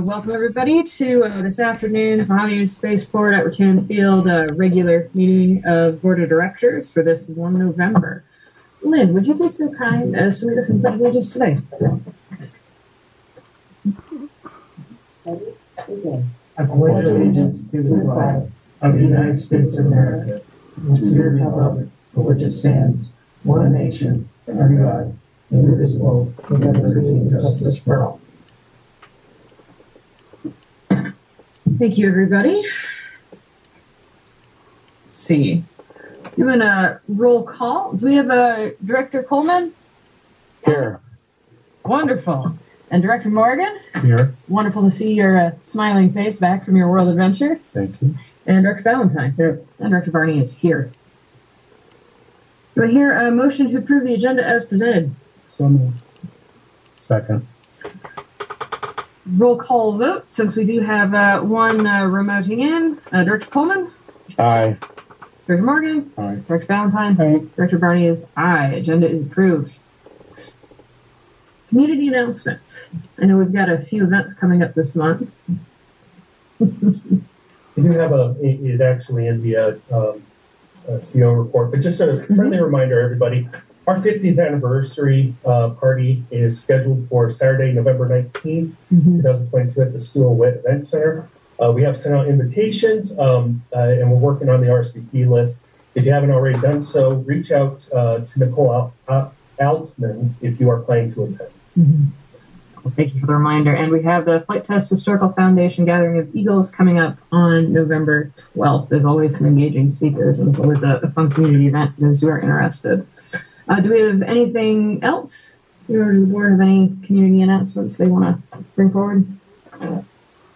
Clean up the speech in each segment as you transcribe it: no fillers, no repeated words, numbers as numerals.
Welcome everybody to this afternoon's Mahoney Spaceport at Rattan Field regular meeting of Board of Directors for this 1 November. Lynn, would you be so kind as to lead us in pledge of allegiance today? I pledge allegiance to the flag of the United States of America and to the republic for which it stands, one nation, under God, indivisible, with liberty and justice for all. Thank you, everybody. Let's see. Doing a roll call. Do we have Director Coleman? Here. Wonderful. And Director Morgan? Here. Wonderful to see your smiling face back from your world adventures. Thank you. And Director Valentine? Here. And Director Barney is here. Do I hear a motion to approve the agenda as presented? So moved. Second. Roll call vote, since we do have one remoting in. Director Coleman? Aye. Director Morgan? Aye. Director Valentine? Aye. Director Barney is aye. Agenda is approved. Community announcements. I know we've got a few events coming up this month. We do have it actually in the CO report, but just a friendly reminder, everybody, our 50th anniversary party is scheduled for Saturday, November 19th, 2022 at the Stool Wit Event Center. We have sent out invitations and we're working on the RSVP list. If you haven't already done so, reach out to Nicole Altman if you are planning to attend. Well, thank you for the reminder. And we have the Flight Test Historical Foundation Gathering of Eagles coming up on November 12th. There's always some engaging speakers, and it's always a fun community event for those who are interested. Do we have anything else? Members of the board have any community announcements they want to bring forward? No,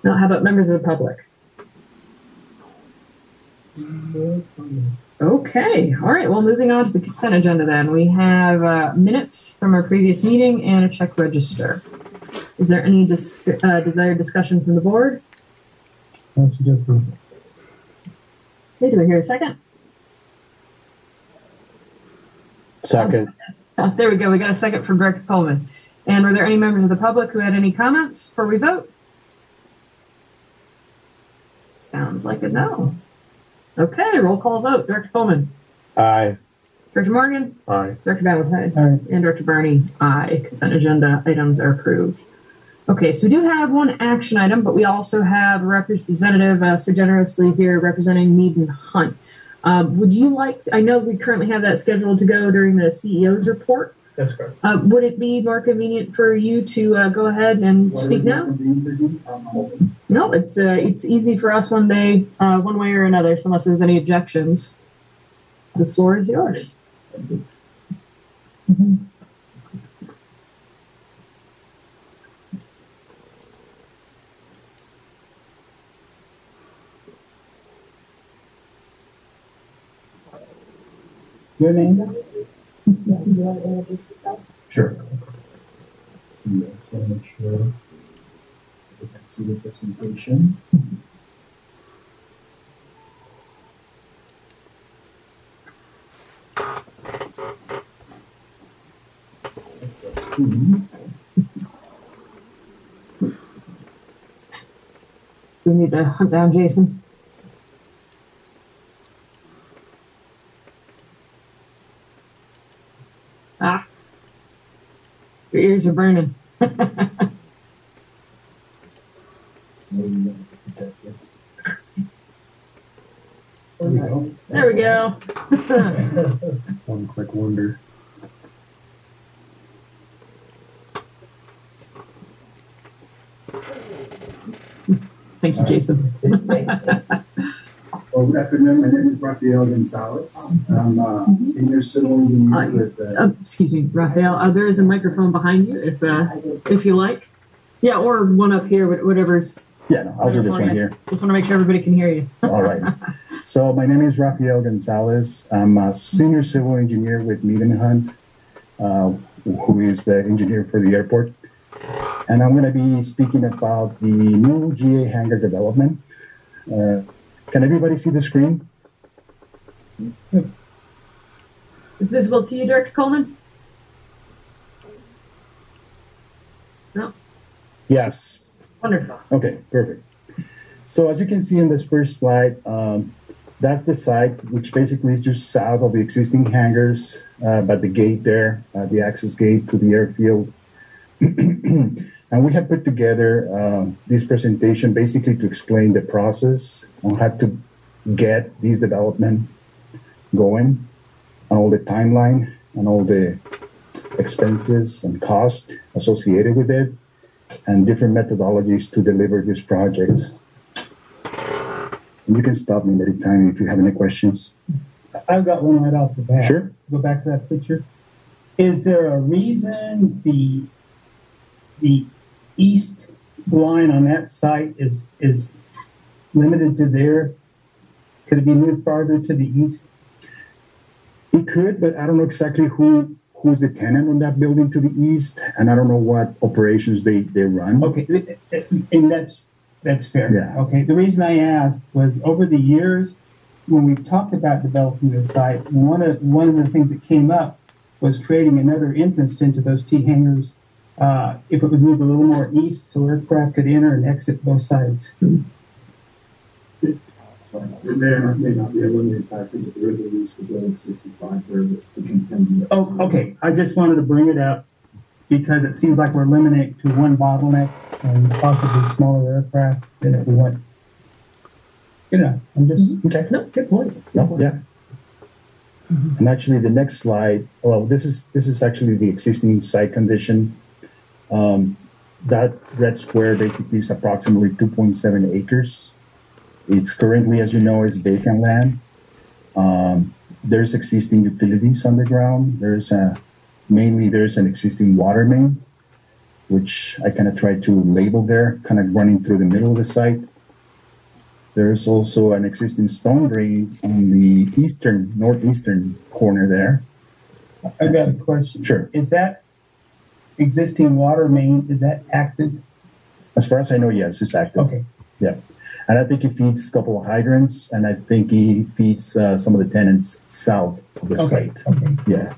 how about members of the public? Okay, all right, well, moving on to the consent agenda then. We have minutes from our previous meeting and a check register. Is there any desired discussion from the board? That's different. Okay, do we hear a second? Second. Oh, there we go, we got a second from Director Coleman. And were there any members of the public who had any comments before we vote? Sounds like a no. Okay, roll call vote. Director Coleman? Aye. Director Morgan? Aye. Director Valentine? Aye. And Director Barney? Aye. Consent agenda items are approved. Okay, so we do have one action item, but we also have a representative so generously here representing Mead and Hunt. Would you like, I know we currently have that scheduled to go during the CEO's report. That's correct. Would it be more convenient for you to go ahead and speak now? No, it's easy for us one day, one way or another, so unless there's any objections. The floor is yours. Your name? Sure. Let's see, I want to make sure you can see the presentation. We need to hunt down Jason. Ah, your ears are burning. There we go. One quick wonder. Thank you, Jason. Well, good afternoon. My name is Rafael Gonzalez. I'm senior civil engineer with. Excuse me, Raphael. There is a microphone behind you, if you like. Yeah, or one up here, whatever's. Yeah, no, I'll do this one here. Just want to make sure everybody can hear you. All right. So my name is Rafael Gonzalez. I'm a senior civil engineer with Mead and Hunt, who is the engineer for the airport. And I'm going to be speaking about the new GA hangar development. Can everybody see the screen? It's visible to you, Director Coleman? No? Yes. Wonderful. Okay, perfect. So as you can see in this first slide, that's the site, which basically is just south of the existing hangars, by the gate there, the access gate to the airfield. And we have put together this presentation basically to explain the process on how to get this development going, all the timeline and all the expenses and cost associated with it, and different methodologies to deliver this project. And you can stop me at any time if you have any questions. I've got one right off the bat. Sure. Go back to that picture. Is there a reason the east line on that site is limited to there? Could it be moved farther to the east? It could, but I don't know exactly who's the tenant on that building to the east, and I don't know what operations they run. Okay, and that's fair. Yeah. Okay, the reason I asked was over the years, when we've talked about developing this site, one of the things that came up was creating another entrance into those T hangars if it was moved a little more east, so aircraft could enter and exit both sides. It may or may not be a limiting factor, but there is a lease for building 65 there to continue. Oh, okay. I just wanted to bring it up because it seems like we're limited to one bottleneck and possibly smaller aircraft than if we went. You know, I'm just Okay. No, good point. No, yeah. And actually, the next slide. Well, this is actually the existing site condition. That red square basically is approximately 2.7 acres. It's currently, as you know, is vacant land. There's existing utilities on the ground. There's an existing water main, which I kind of tried to label there, kind of running through the middle of the site. There's also an existing stone drain on the northeastern corner there. I got a question. Sure. Is that existing water main, is that active? As far as I know, yes, it's active. Okay. Yeah. And I think he feeds a couple of hydrants, and I think he feeds some of the tenants south of the site. Okay. Yeah.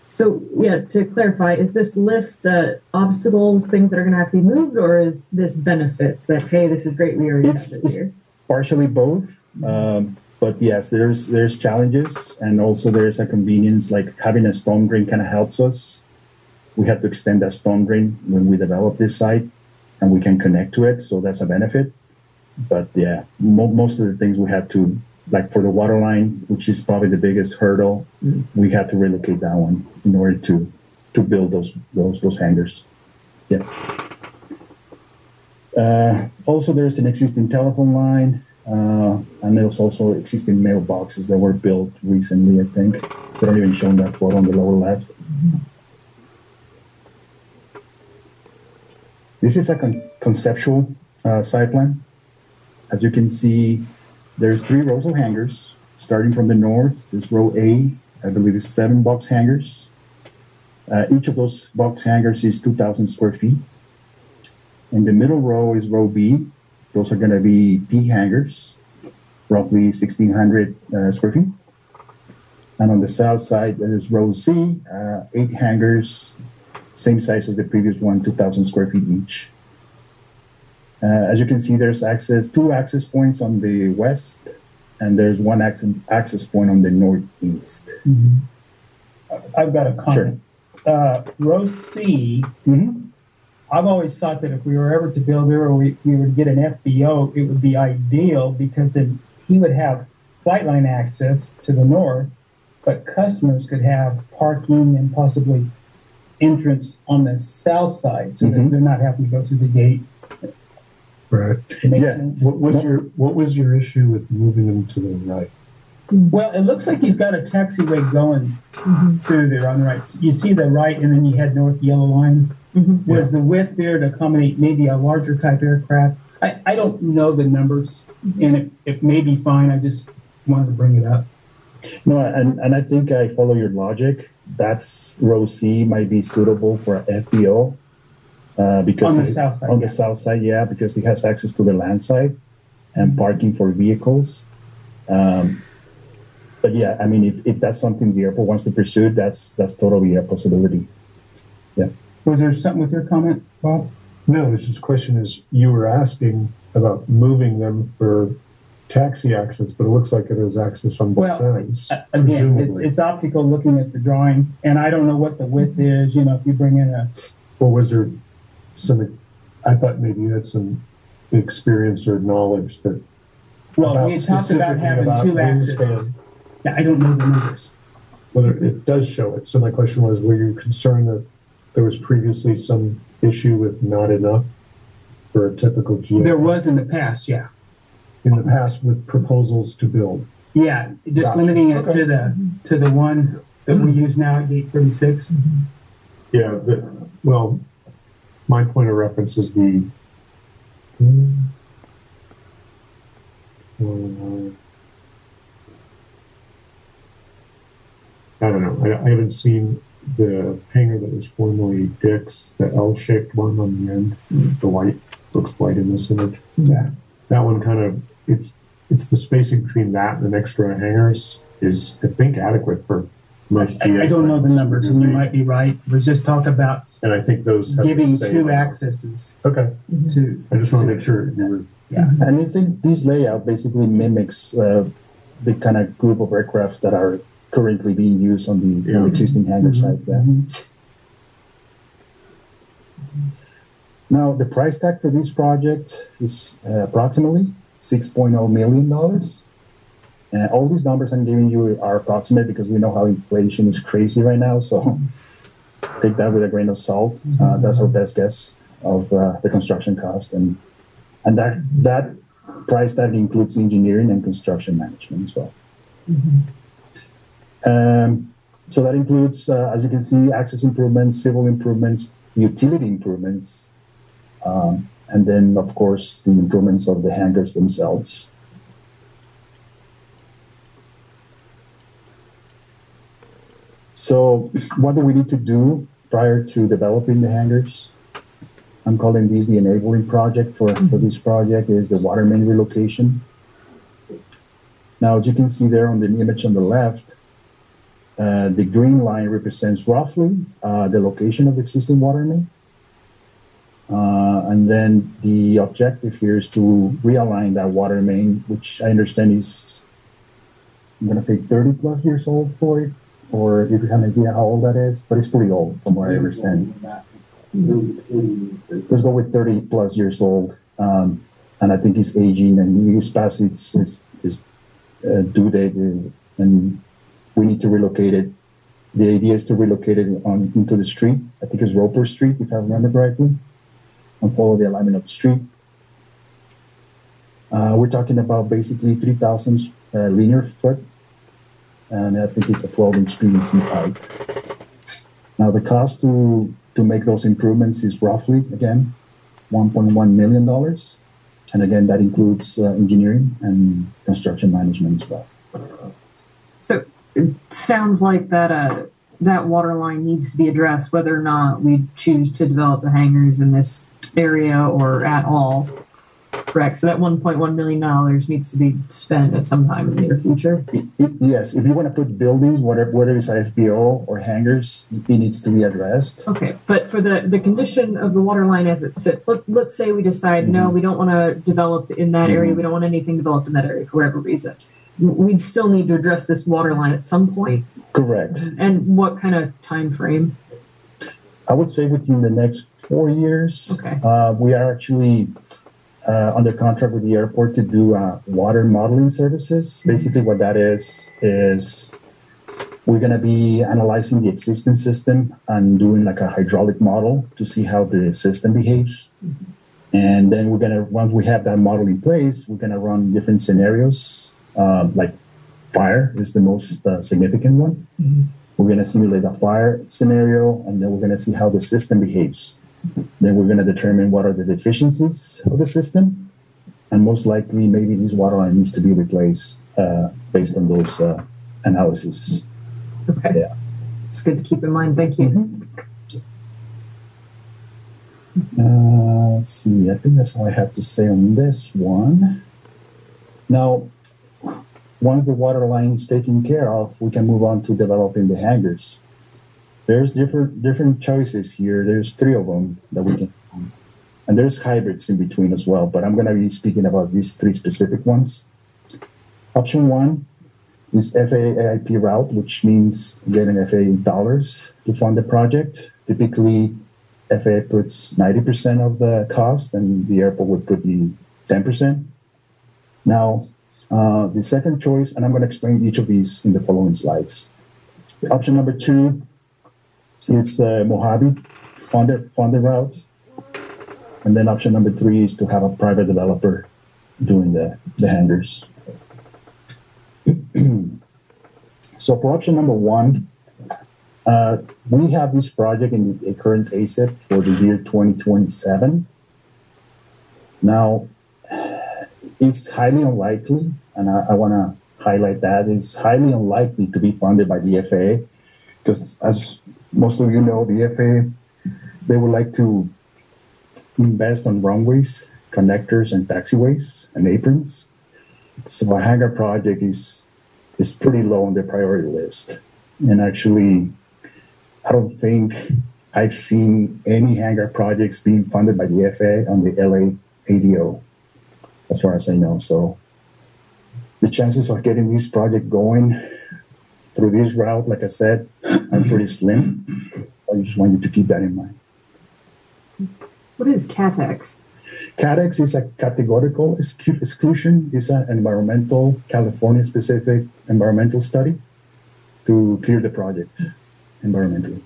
So, yeah, to clarify, is this list obstacles, things that are going to have to be moved, or is this benefits that, hey, this is great, we already have this here? Partially both. But yes, there's challenges, and also there's a convenience, like having a storm drain kind of helps us. We have to extend that storm drain when we develop this site, and we can connect to it, so that's a benefit. But yeah, most of the things we have to, like for the water line, which is probably the biggest hurdle, we have to relocate that one in order to build those hangars. Yeah. Also, there's an existing telephone line, and there's also existing mailboxes that were built recently, I think. They don't even show that photo on the lower left. This is a conceptual site plan. As you can see, there's 3 rows of hangars. Starting from the north is row A, I believe it's 7 box hangars. Each of those box hangars is 2,000 square feet. In the middle row is row B. Those are going to be D hangars, roughly 1,600 square feet. And on the south side, there's row C, 8 hangars, same size as the previous one, 2,000 square feet each. As you can see, there's 2 access points on the west, and there's 1 access point on the northeast. Mm-hmm. I've got a comment. Sure. Row C, I've always thought that if we were ever to build there, or we would get an FBO, it would be ideal because then he would have flight line access to the north, but customers could have parking and possibly entrance on the south side, so that they're not having to go through the gate. Right. It makes Yeah. sense. What was your issue with moving them to the right? Well, it looks like he's got a taxiway going through there on the right. You see the right, and then you head north, yellow line. Was the width there to accommodate maybe a larger type aircraft? I don't know the numbers, and it may be fine. I just wanted to bring it up. No, and I think I follow your logic. That's row C might be suitable for FBO. Because On the south side, on yeah. the south side, yeah, because it has access to the land side and parking for vehicles. But yeah, I mean, if that's something the airport wants to pursue, that's totally a possibility. Yeah. Was there something with your comment, Bob? No, it's just question is, you were asking about moving them for taxi access, but it looks like it has access on both Well, ends. Again, presumably. it's optical looking at the drawing, and I don't know what the width is, you know, if you bring in a, Or was there some, I thought maybe you had some experience or knowledge that. well, we had talked about specifically having about two accesses. wingspan, Yeah, I don't know the numbers. whether it does show it. So my question was, were you concerned that there was previously some issue with not enough for a typical GA? There was in the past, yeah. In the past with proposals to build. Yeah, just Gotcha. limiting it Okay. to the one that we use now at gate 36. Yeah, well, my point of reference is the. I don't know. I haven't seen the hangar that was formerly Dick's, the L-shaped one on the end. The white looks white in this image. Yeah. That one kind of it's the spacing between that and the next row of hangars is, I think, adequate for most GA. I don't know the plans. numbers, and you might be right. It was just talk about And I think those have the giving same- two accesses Okay, to. I just want to make sure you were. Yeah. And I think this layout basically mimics the kind of group of aircraft that are currently being used on the Yeah. existing hangar site. Yeah. Now, the price tag for this project is approximately $6.0 million. All these numbers I'm giving you are approximate because we know how inflation is crazy right now. So take that with a grain of salt. That's our best guess of the construction cost. And that price tag includes engineering and construction management as well. So that includes, as you can see, access improvements, civil improvements, utility improvements, and then, of course, the improvements of the hangars themselves. So what do we need to do prior to developing the hangars? I'm calling this the enabling project for this project is the water main relocation. Now, as you can see there on the image on the left, the green line represents roughly the location of the existing water main. And then the objective here is to realign that water main, which I understand is, I'm going to say 30 plus years old for it, or if you have an idea how old that is, but it's pretty old from what I understand. Let's go with 30 plus years old. And I think it's aging and it's past its due date, and we need to relocate it. The idea is to relocate it into the street. I think it's Roper Street, if I remember correctly, and follow the alignment of the street. We're talking about basically 3,000 linear foot, and I think it's a 12-inch PVC pipe. Now, the cost to make those improvements is roughly, again, $1.1 million. And again, that includes engineering and construction management as well. So it sounds like that that water line needs to be addressed, whether or not we choose to develop the hangars in this area or at all. Correct. So that $1.1 million needs to be spent at some time in the near future. Yes, if you want to put buildings, whether it's FBO or hangars, it needs to be addressed. Okay, but for the condition of the water line as it sits, let's say we decide, no, we don't want to develop in that area, we don't want anything developed in that area for whatever reason. We'd still need to address this water line at some point. Correct. And what kind of time frame? I would say within the next 4 years. Okay. We are actually under contract with the airport to do water modeling services. Basically what that is we're going to be analyzing the existing system and doing like a hydraulic model to see how the system behaves. And then we're going to, once we have that model in place, we're going to run different scenarios, like fire is the most significant one. We're going to simulate a fire scenario, and then we're going to see how the system behaves. Then we're going to determine what are the deficiencies of the system, and most likely maybe this water line needs to be replaced based on those analysis. Okay. Yeah. It's good to keep in mind. Thank you. Let's see, I think that's all I have to say on this one. Now, once the water line is taken care of, we can move on to developing the hangars. There's different choices here. There's 3 of them that we can. And there's hybrids in between as well, but I'm going to be speaking about these three specific ones. Option one is FAA AIP route, which means getting FAA dollars to fund the project. Typically, FAA puts 90% of the cost, and the airport would put the 10%. Now, the second choice, and I'm going to explain each of these in the following slides. Option number two is Mojave funded route. And then option number three is to have a private developer doing the hangars. So for option number one, we have this project in the current ASIP for the year 2027. Now, it's highly unlikely, and I want to highlight that, it's highly unlikely to be funded by the FAA, because as most of you know, the FAA, they would like to invest on runways, connectors, and taxiways, and aprons. So a hangar project is pretty low on the priority list. And actually, I don't think I've seen any hangar projects being funded by the FAA on the LA ADO, as far as I know. So the chances of getting this project going through this route, like I said, are pretty slim. I just want you to keep that in mind. What is CATEX? CATEX is a categorical exclusion. It's an environmental, California-specific environmental study to clear the project environmentally.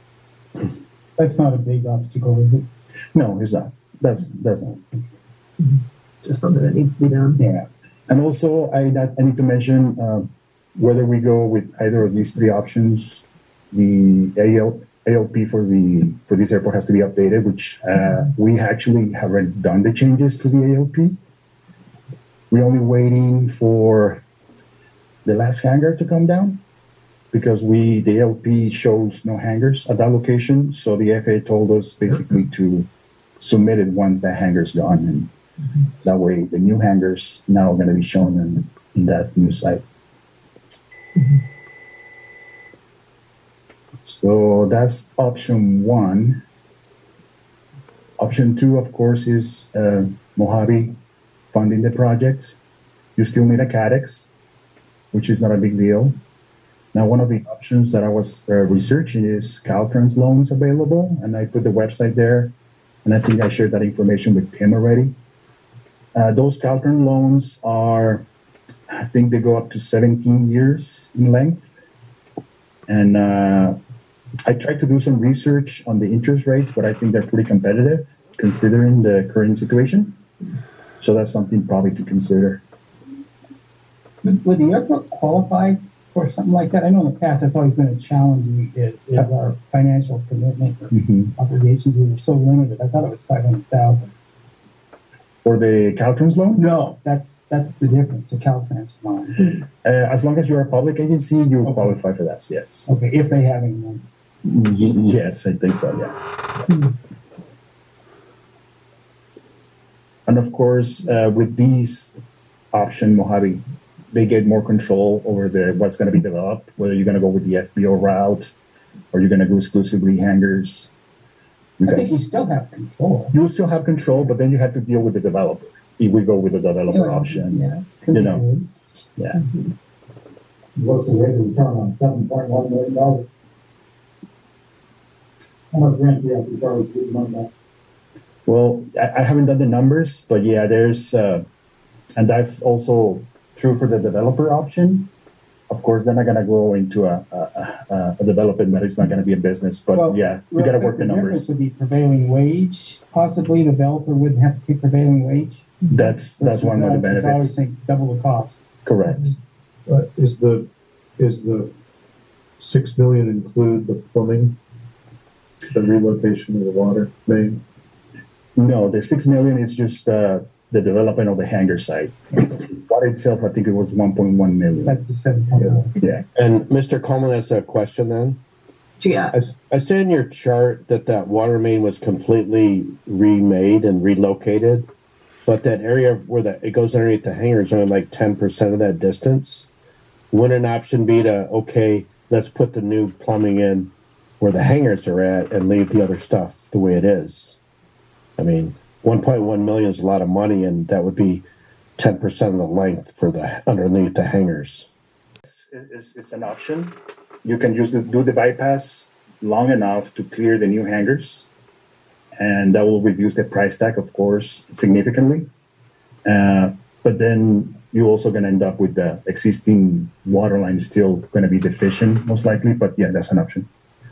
That's not a big obstacle, is it? No, it's not. That's not. Just something that needs to be done. Yeah. And also, I need to mention whether we go with either of these three options, the ALP for this airport has to be updated, which we actually have already done the changes to the ALP. We're only waiting for the last hangar to come down because the ALP shows no hangars at that location. So the FAA told us basically to submit it once that hangar's gone. And that way the new hangars now are going to be shown in that new site. So that's option one. Option two, of course, is Mojave funding the project. You still need a CADEX, which is not a big deal. Now, one of the options that I was researching is Caltrans loans available, and I put the website there, and I think I shared that information with Tim already. Those Caltrans loans are, I think they go up to 17 years in length. And I tried to do some research on the interest rates, but I think they're pretty competitive considering the current situation. So that's something probably to consider. Would the airport qualify for something like that? I know in the past that's always been a challenge is our financial commitment or obligations. We were so limited. I thought it was $500,000. For the Caltrans loan? No, that's the difference, the Caltrans loan. As long as you're a public agency, you qualify for that, yes. Okay, if they have any money. Yes, I think so, yeah. And of course, with these option, Mojave, they get more control over what's going to be developed, whether you're going to go with the FBO route or you're going to go exclusively hangars. I think we still have control. You still have control, but then you have to deal with the developer. If we go with the developer option, yeah, it's you know, yeah. What's the rate of return on $7.1 million? How much rent do you have to charge to run that? Well, I haven't done the numbers, but yeah, there's, and that's also true for the developer option. Of course, they're not going to go into a development that is not going to be a business, but well, yeah, you got to work the numbers. Would be prevailing wage. Possibly the developer wouldn't have to pay prevailing wage. That's one of the benefits. I always think double the cost. Correct. Is the $6 million include the plumbing, the relocation of the water main? No, the $6 million is just the development of the hangar site. Water itself, I think it was 1.1 million. That's the 7.1. Yeah. And Mr. Coleman has a question then. Yeah. I see in your chart that water main was completely remade and relocated, but that area where it goes underneath the hangar is only like 10% of that distance. Wouldn't an option be to, let's put the new plumbing in where the hangars are at and leave the other stuff the way it is? I mean, 1.1 million is a lot of money, and that would be 10% of the length for the underneath the hangars. It's an option. You can do the bypass long enough to clear the new hangars, and that will reduce the price tag, of course, significantly. But then you're also going to end up with the existing water line still going to be deficient, most likely. But yeah, that's an option.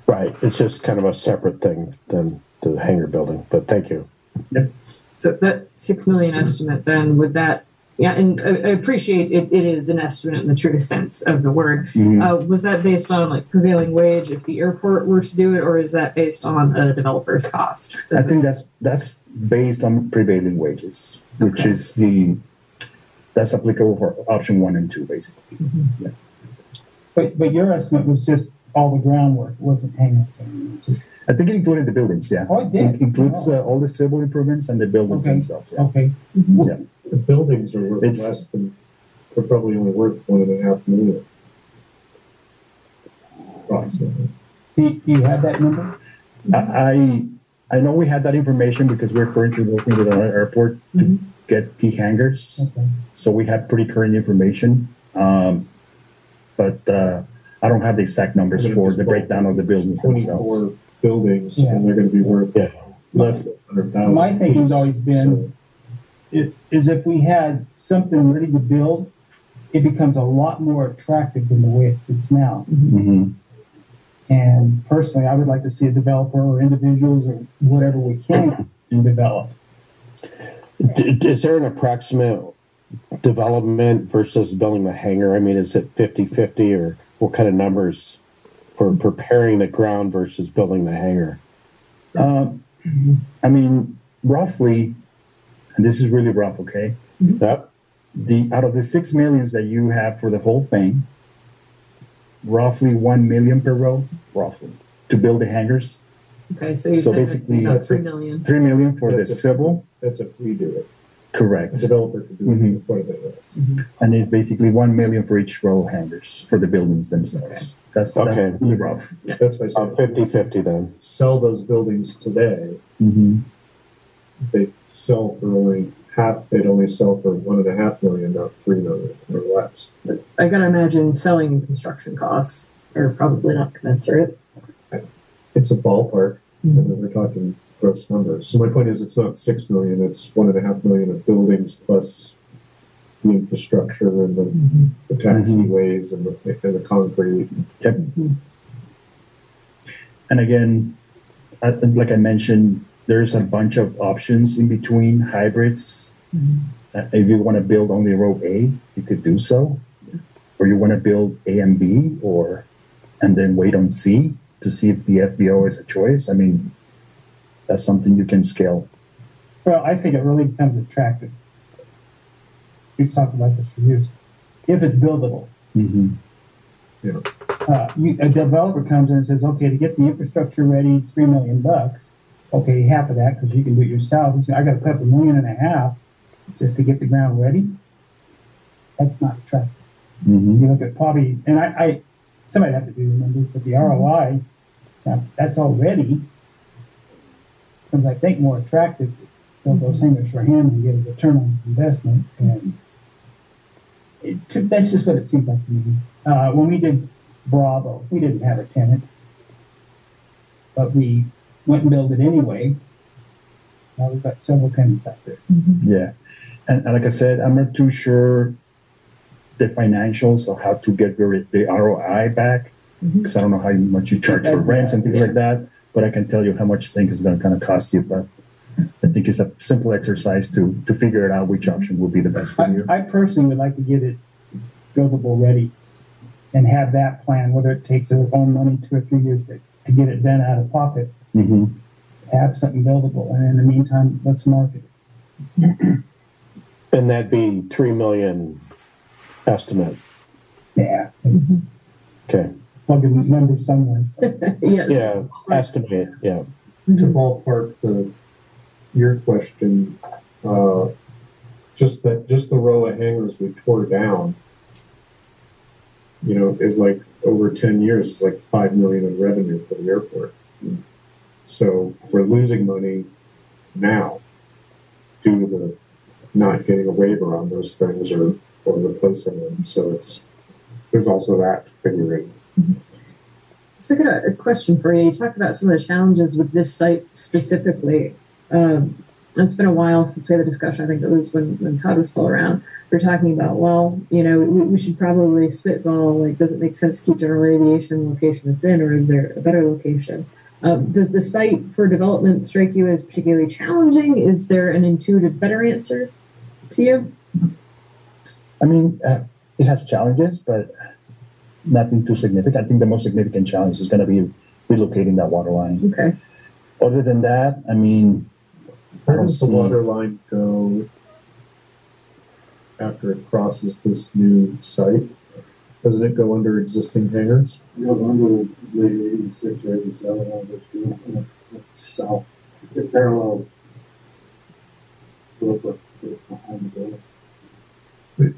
Right. It's just kind of a separate thing than the hangar building. But thank you. Yep. So that 6 million estimate, then would that? Yeah, and I appreciate it. It is an estimate in the truest sense of the word. Mm-hmm. Was that based on like prevailing wage if the airport were to do it, or is that based on a developer's cost? I think that's based on prevailing wages, which Okay. is that's applicable for option 1 and 2, basically. Mm-hmm. Yeah. But your estimate was just all the groundwork, it wasn't hanging. Just I think it included the buildings. Yeah. oh, it did. It includes all the civil improvements and the buildings Okay. themselves. Yeah. Okay. Yeah. The buildings are worth It's- less than, they're probably only worth 1.5 million. Approximately. Do you have that number? I know we had that information because we're currently working with our airport to get the hangars, Okay. so we have pretty current information. But I don't have the exact numbers for the breakdown of the buildings 24 themselves. buildings, Yeah. and they're gonna be worth Yeah. less than 100,000. My thinking's each. always been, is if we had something ready to build, it becomes a lot more attractive than the way it sits now. Mhm. And personally, I would like to see a developer or individuals or whatever we can develop. Is there an approximate development versus building the hangar? I mean, is it 50-50, or what kind of numbers for preparing the ground versus building the hangar? I mean, roughly, and this is really rough, okay? Yep. Out of the 6 millions that you have for the whole thing, roughly 1 million per row, roughly, to build the hangars. Okay, so you So said basically- 3 million. 3 million for the That's a- civil, That's if we do it. A correct. developer could do Mhm. quite a bit less. And it's basically 1 million for each row of hangars for the buildings themselves. That's Okay. really rough. That's why I said, 50-50 then. sell those buildings today, Mm-hmm. they sell for only half, they'd only sell for 1.5 million, not 3 million or less. I gotta imagine selling and construction costs are probably not commensurate. It's a ballpark, and then we're talking gross numbers. So my point is, it's not 6 million, it's 1.5 million of buildings plus the infrastructure and the taxiways and the concrete. And again, like I mentioned, there's a bunch of options in between hybrids. If you want to build only row A, you could do so. Or you want to build A and B, and then wait on C to see if the FBO is a choice. I mean, that's something you can scale. Well, I think it really becomes attractive. We've talked about this for years. If it's buildable. Mm-hmm. A developer comes in and says, okay, to get the infrastructure ready, it's $3 million. Okay, half of that, because you can do it yourself. He said, I got to put up $1.5 million just to get the ground ready. That's not attractive. Mm-hmm. You look at probably, and I somebody have to do the numbers, but the ROI, that's already, becomes, I think, more attractive to build those hangars for him and get a return on his investment. And that's just what it seemed like to me. When we did Bravo, we didn't have a tenant, but we went and built it anyway. Now we've got several tenants out there. Yeah. And like I said, I'm not too sure the financials of how to get the ROI back, because I don't know how much you charge for rents and things like that, but I can tell you how much things is going to kind of cost you. But I think it's a simple exercise to figure it out which option will be the best for you. I personally would like to get it buildable ready and have that plan, whether it takes their own money 2 or 3 years to get it done out of pocket, Mm-hmm. have something buildable. And in the meantime, let's market it. And that'd be 3 million estimate. Yeah. It's Okay. plugging numbers somewhere. So. Yes. Yeah. Estimate. Yeah. To ballpark your question, just the row of hangars we tore down, is like over 10 years, it's like 5 million in revenue for the airport. So we're losing money now. due to the not getting a waiver on those things or replacing them. So there's also that to figure in. So I got a question for you. You talked about some of the challenges with this site specifically. It's been a while since we had the discussion. I think it was when Todd was still around. We're talking about, well, we should probably spitball, like, does it make sense to keep general aviation in the location it's in, or is there a better location? Does the site for development strike you as particularly challenging? Is there an intuitive better answer to you? I mean, it has challenges, but nothing too significant. I think the most significant challenge is going to be relocating that water line. Okay. Other than that, I mean, I Where don't does the see. water line go after it crosses this new site? Doesn't it go under existing hangars? You know, under the 86 or 87, all this, south, it parallels. Behind the building.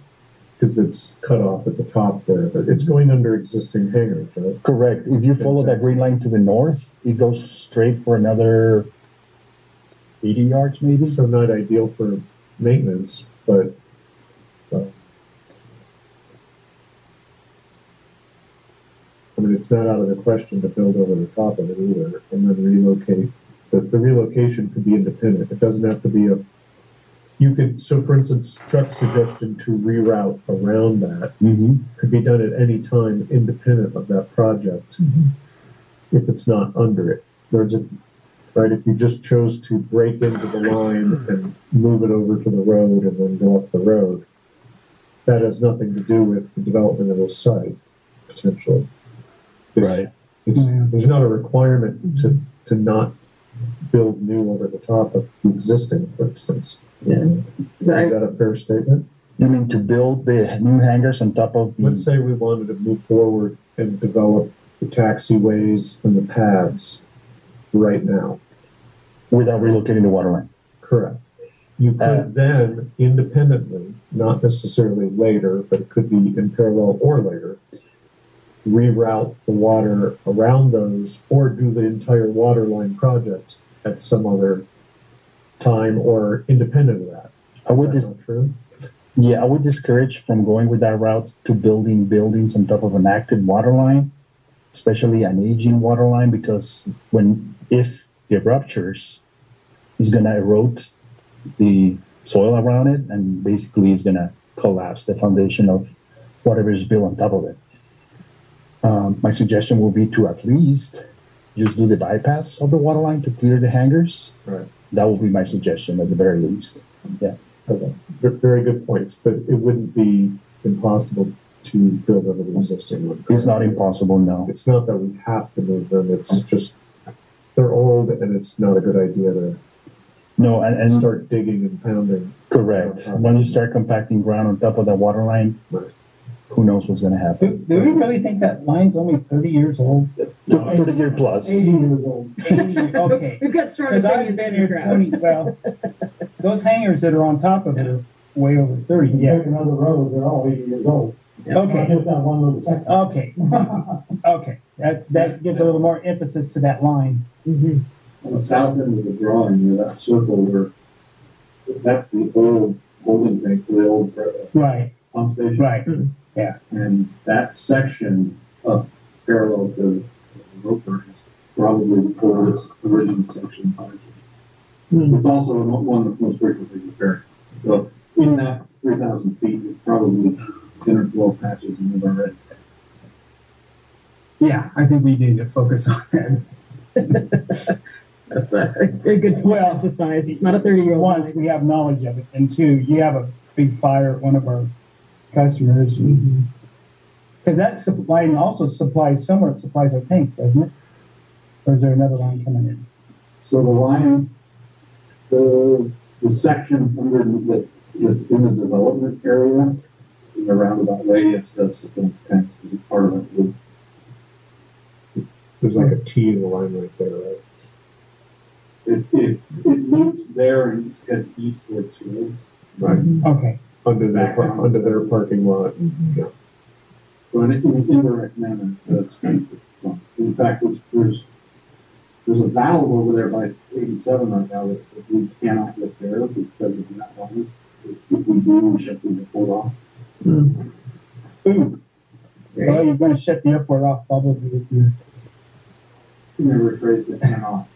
Because it's cut off at the top there, but it's going under existing hangars, right? Correct. If you follow that green line to the north, it goes straight for another 80 yards, maybe. So not ideal for maintenance, but I mean, it's not out of the question to build over the top of it either, and then relocate. The relocation could be independent. It doesn't have to be you could, so for instance, Chuck's suggestion to reroute around that could be done at any time independent of that project if it's not under it. Right, if you just chose to break into the line and move it over to the road and then go up the road, that has nothing to do with the development of this site, potentially. Right. There's not a requirement to not build new over the top of the existing, for instance. Yeah. Is that a fair statement? You mean to build the new hangars on top of the... Let's say we wanted to move forward and develop the taxiways and the pads right now. Without relocating the water line. Correct. You could then independently, not necessarily later, but it could be in parallel or later, reroute the water around those or do the entire water line project at some other time or independent of that. I would Is that not true? Yeah, I would discourage from going with that route to building buildings on top of an active water line, especially an aging water line, because if it ruptures, it's going to erode the soil around it and basically it's going to collapse the foundation of whatever is built on top of it. My suggestion will be to at least just do the bypass of the water line to clear the hangars. Right. That will be my suggestion at the very least. Yeah. Okay. Very good points, but it wouldn't be impossible to build over the existing one. It's not impossible, no. It's not that we have to move them. It's just they're old and it's not a good idea to and start digging and pounding. Correct. Once you start compacting ground on top of that water line, who knows what's going to happen? Do we really think that line's only 30 years old? 30 year plus. 80 years old. 80, okay. We've got strong Because I've opinions been in the here crowd. 20, well, those hangars that are on top of it are way over 30. Yeah. Another road, they're all 80 years old. Okay. Just that one little section. Okay. Okay. That gives a little more emphasis to that line. Mhm. On the south end of the drawing, that circle where, that's the old holding tank for the old Right. pump station. Right. And that section up parallel to the Roper is probably the oldest original section. It's also one of the most frequently repaired. So in that 3,000 feet, it's probably 10 or 12 patches in the red. Yeah, I think we need to focus on that. That's a good point to emphasize. It's not a 30-year-old. One, we have knowledge of it, and two, you have a big fire at one of our customers. Because that line also supplies somewhere, it supplies our tanks, doesn't it? Or is there another line coming in? So the line, the section under that's in the development area in the roundabout radius does supply tanks as part of it. There's like a T in the line right there, right? It meets there and it heads eastward to Right. Okay. Under their parking lot. Yeah. So in an indirect manner, that's in fact, there's there's a valve over there by 87 right now that we cannot repair because of that line. If we do, we shut the airport off. Ooh. Well, you're going to shut the airport off probably with your. Let me rephrase that, cannot.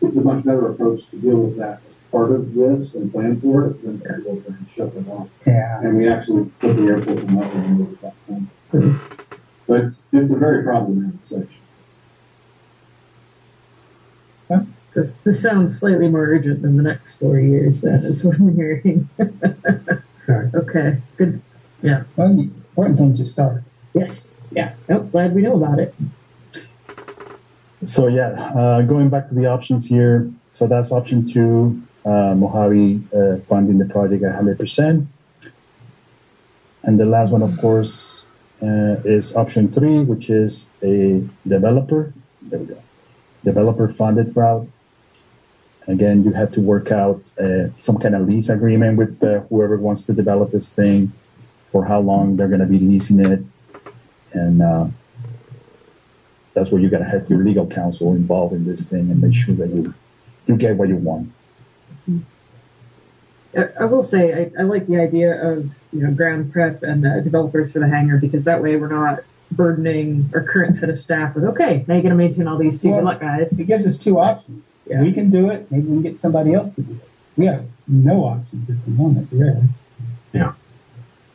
It's a much better approach to deal with that as part of this and plan for it than to go over and shut them off. Yeah. And we actually put the airport in that way at that point. But it's a very problematic section. This sounds slightly more urgent than the next 4 years, then, is what I'm hearing. Okay, good. Yeah. Well, the important thing to start. Yes. Yeah. Nope, glad we know about it. So going back to the options here. So that's option 2, Mojave funding the project at 100%. And the last one, of course, is option 3, which is a developer. There we go. Developer funded route. Again, you have to work out some kind of lease agreement with whoever wants to develop this thing, for how long they're going to be leasing it. And that's where you got to have your legal counsel involved in this thing and make sure that you get what you want. I will say I like the idea of ground prep and developers for the hangar, because that way we're not burdening our current set of staff with, okay, now you're going to maintain all these too. Good luck, guys. It gives us 2 options. Yeah. We can do it. Maybe we can get somebody else to do it. We have no options at the moment, really. Yeah.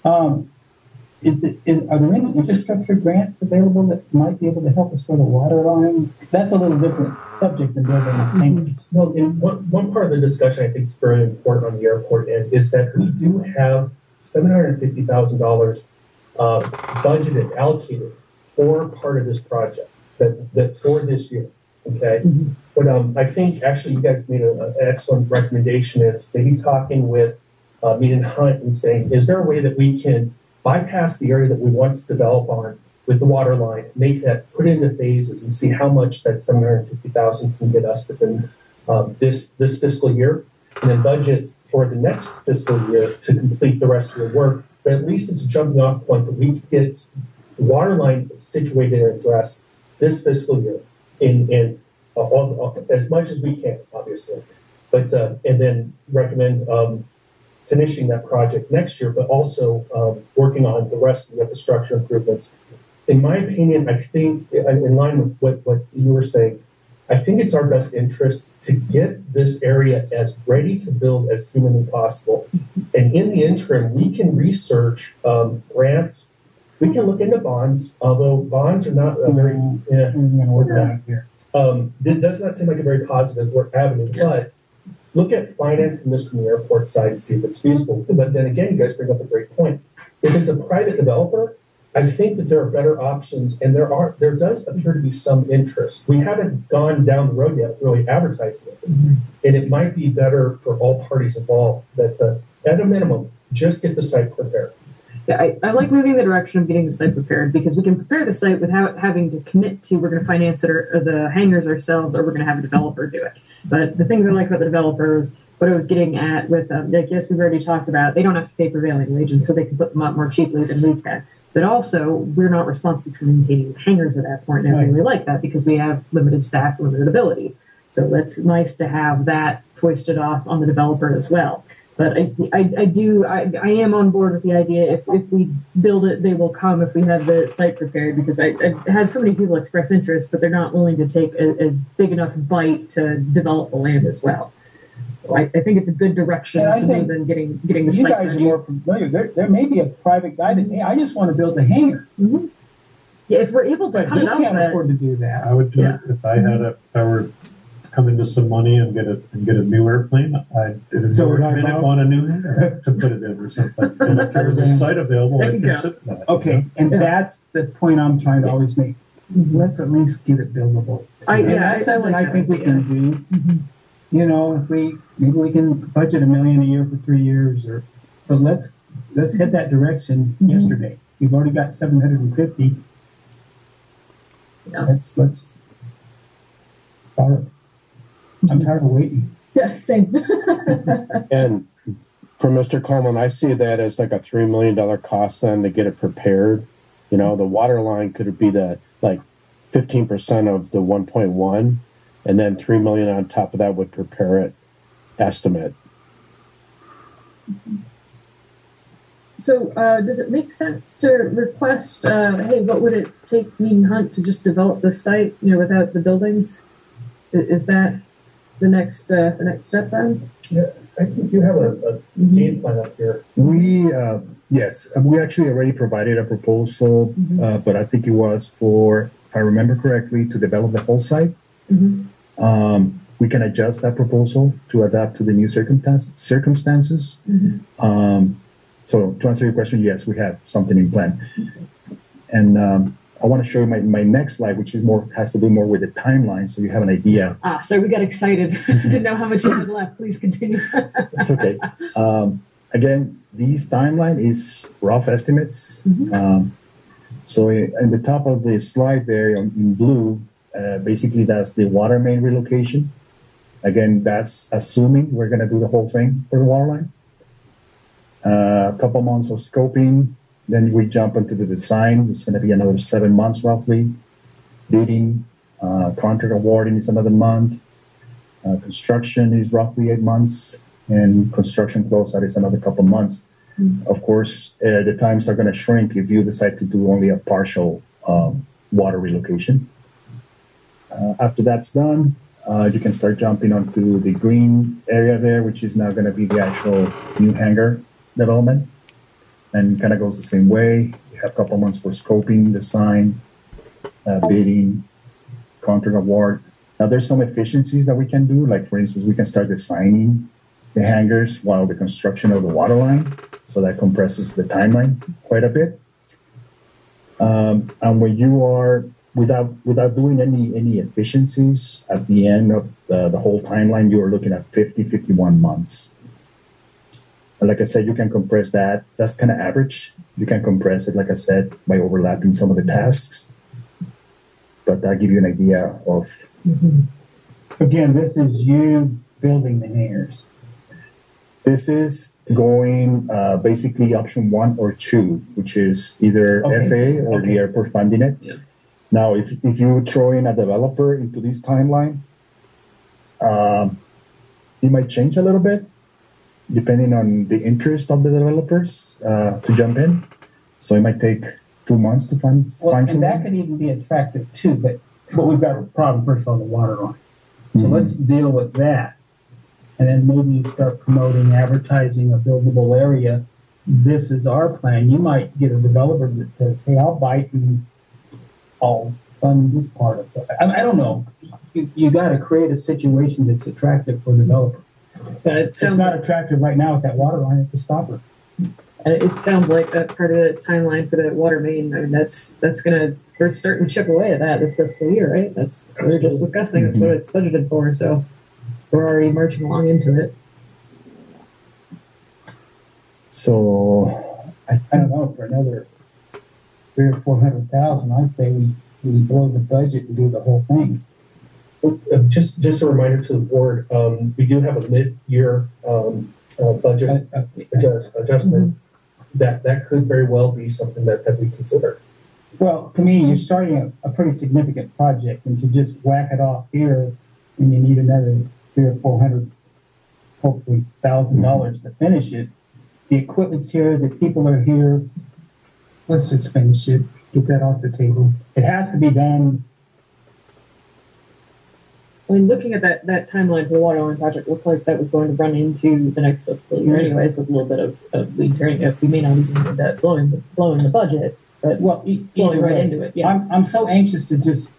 Are there any infrastructure grants available that might be able to help us with a water line? That's a little different subject than building a hangar. Well, in one part of the discussion I think is very important on the airport end is that we do have $750,000 budgeted, allocated for part of this project that for this year. Okay. Mm-hmm. But I think actually you guys made an excellent recommendation. It's maybe talking with Meeting Hunt and saying, is there a way that we can bypass the area that we want to develop on with the water line, make that, put it into phases and see how much that $750,000 can get us within this fiscal year, and then budget for the next fiscal year to complete the rest of the work. But at least it's a jumping off point that we can get the water line situated and addressed this fiscal year in as much as we can, obviously. But and then recommend finishing that project next year, but also working on the rest of the infrastructure improvements. In my opinion, I think, in line with what you were saying, I think it's our best interest to get this area as ready to build as humanly possible. And in the interim, we can research grants. We can look into bonds, although bonds are not a very, does not seem like a very positive avenue, but look at financing this from the airport side and see if it's feasible. But then again, you guys bring up a great point. If it's a private developer, I think that there are better options, and there does appear to be some interest. We haven't gone down the road yet really advertising it, and it might be better for all parties involved that at a minimum, just get the site prepared. Yeah, I like moving the direction of getting the site prepared, because we can prepare the site without having to commit to we're going to finance it or the hangars ourselves, or we're going to have a developer do it. But the things I like about the developers, what I was getting at with yes, we've already talked about, they don't have to pay prevailing wage, and so they can put them up more cheaply than we can. But also, we're not responsible for maintaining the hangars at that point, and I really like that because we have limited staff, limited ability. So it's nice to have that foisted off on the developer as well. But I am on board with the idea, if we build it, they will come if we have the site prepared, because I had so many people express interest, but they're not willing to take a big enough bite to develop the land as well. So I think it's a good direction to move in getting the site ready. You guys are more familiar. There may be a private guy that, hey, I just want to build a hangar. Mm-hmm. Yeah, if we're able to cut it out, he can't afford to do that. I would do it if I were to come into some money and get a new airplane. I didn't want a new hangar to put it in or something. And if there's a site available, I can sit in that. Okay, and that's the point I'm trying to always make. Let's at least get it buildable. That's something I think we can do. Mm-hmm. You know, if maybe we can budget $1 million a year for 3 years, but let's head that direction yesterday. We've already got 750. Yeah. Let's start. I'm tired of waiting. Yeah, same. And for Mr. Coleman, I see that as like a $3 million cost then to get it prepared. You know, the water line could be 15% of the 1.1, and then 3 million on top of that would prepare it estimate. So, does it make sense to request, hey, what would it take Meeting Hunt to just develop the site, without the buildings? Is that the next step then? Yeah, I think you have a game plan up here. Yes, we actually already provided a proposal, but I think it was for, if I remember correctly, to develop the whole site. We can adjust that proposal to adapt to the new circumstances. So to answer your question, yes, we have something in plan. And I want to show you my next slide, which has to do more with the timeline, so you have an idea. So we got excited. Didn't know how much you had left. Please continue. That's okay. Again, this timeline is rough estimates. So in the top of the slide there in blue, basically that's the water main relocation. Again, that's assuming we're going to do the whole thing for the water line. A couple months of scoping, then we jump into the design. It's going to be another 7 months roughly. Bidding, contract awarding is another month. Construction is roughly 8 months, and construction closeout is another couple months. Of course, the times are going to shrink if you decide to do only a partial water relocation. After that's done, you can start jumping onto the green area there, which is now going to be the actual new hangar development, and kind of goes the same way. You have a couple months for scoping, design, bidding, contract award. Now there's some efficiencies that we can do. Like for instance, we can start designing the hangars while the construction of the water line. So that compresses the timeline quite a bit. And when you are, without doing any efficiencies, at the end of the whole timeline, you are looking at 51 months. And like I said, you can compress that. That's kind of average. You can compress it, like I said, by overlapping some of the tasks. But that'll give you an idea of... Again, this is you building the hangars. This is going basically option 1 or 2, which is either FAA or the airport funding it. Yeah. Now, if you throw in a developer into this timeline, it might change a little bit, depending on the interest of the developers to jump in. So it might take 2 months to find And someone. that could even be attractive too, but we've got a problem, first of all, the water line. So let's deal with that. And then maybe you start promoting, advertising a buildable area. This is our plan. You might get a developer that says, hey, I'll bite and I'll fund this part of it. I don't know. You got to create a situation that's attractive for the developer. But It's not attractive right now with that water line. It's a stopper. It sounds like that part of the timeline for the water main. I mean, we're starting to chip away at that this fiscal year, right? We were just discussing. That's what it's budgeted for. So we're already marching along into it. So I don't know, for another 300,000 or 400,000, I say we blow the budget and do the whole thing. Just a reminder to the board, we do have a mid-year budget adjustment. That could very well be something that we consider. Well, to me, you're starting a pretty significant project, and to just whack it off here, and you need another 300 or 400, hopefully $1,000 to finish it. The equipment's here, the people are here. Let's just finish it. Get that off the table. It has to be done. I mean, looking at that timeline for the water line project, looked like that was going to run into the next fiscal year, anyways, with a little bit of lead turning. We may not even need that blowing the budget, but flowing right into it. Yeah, I'm so anxious to just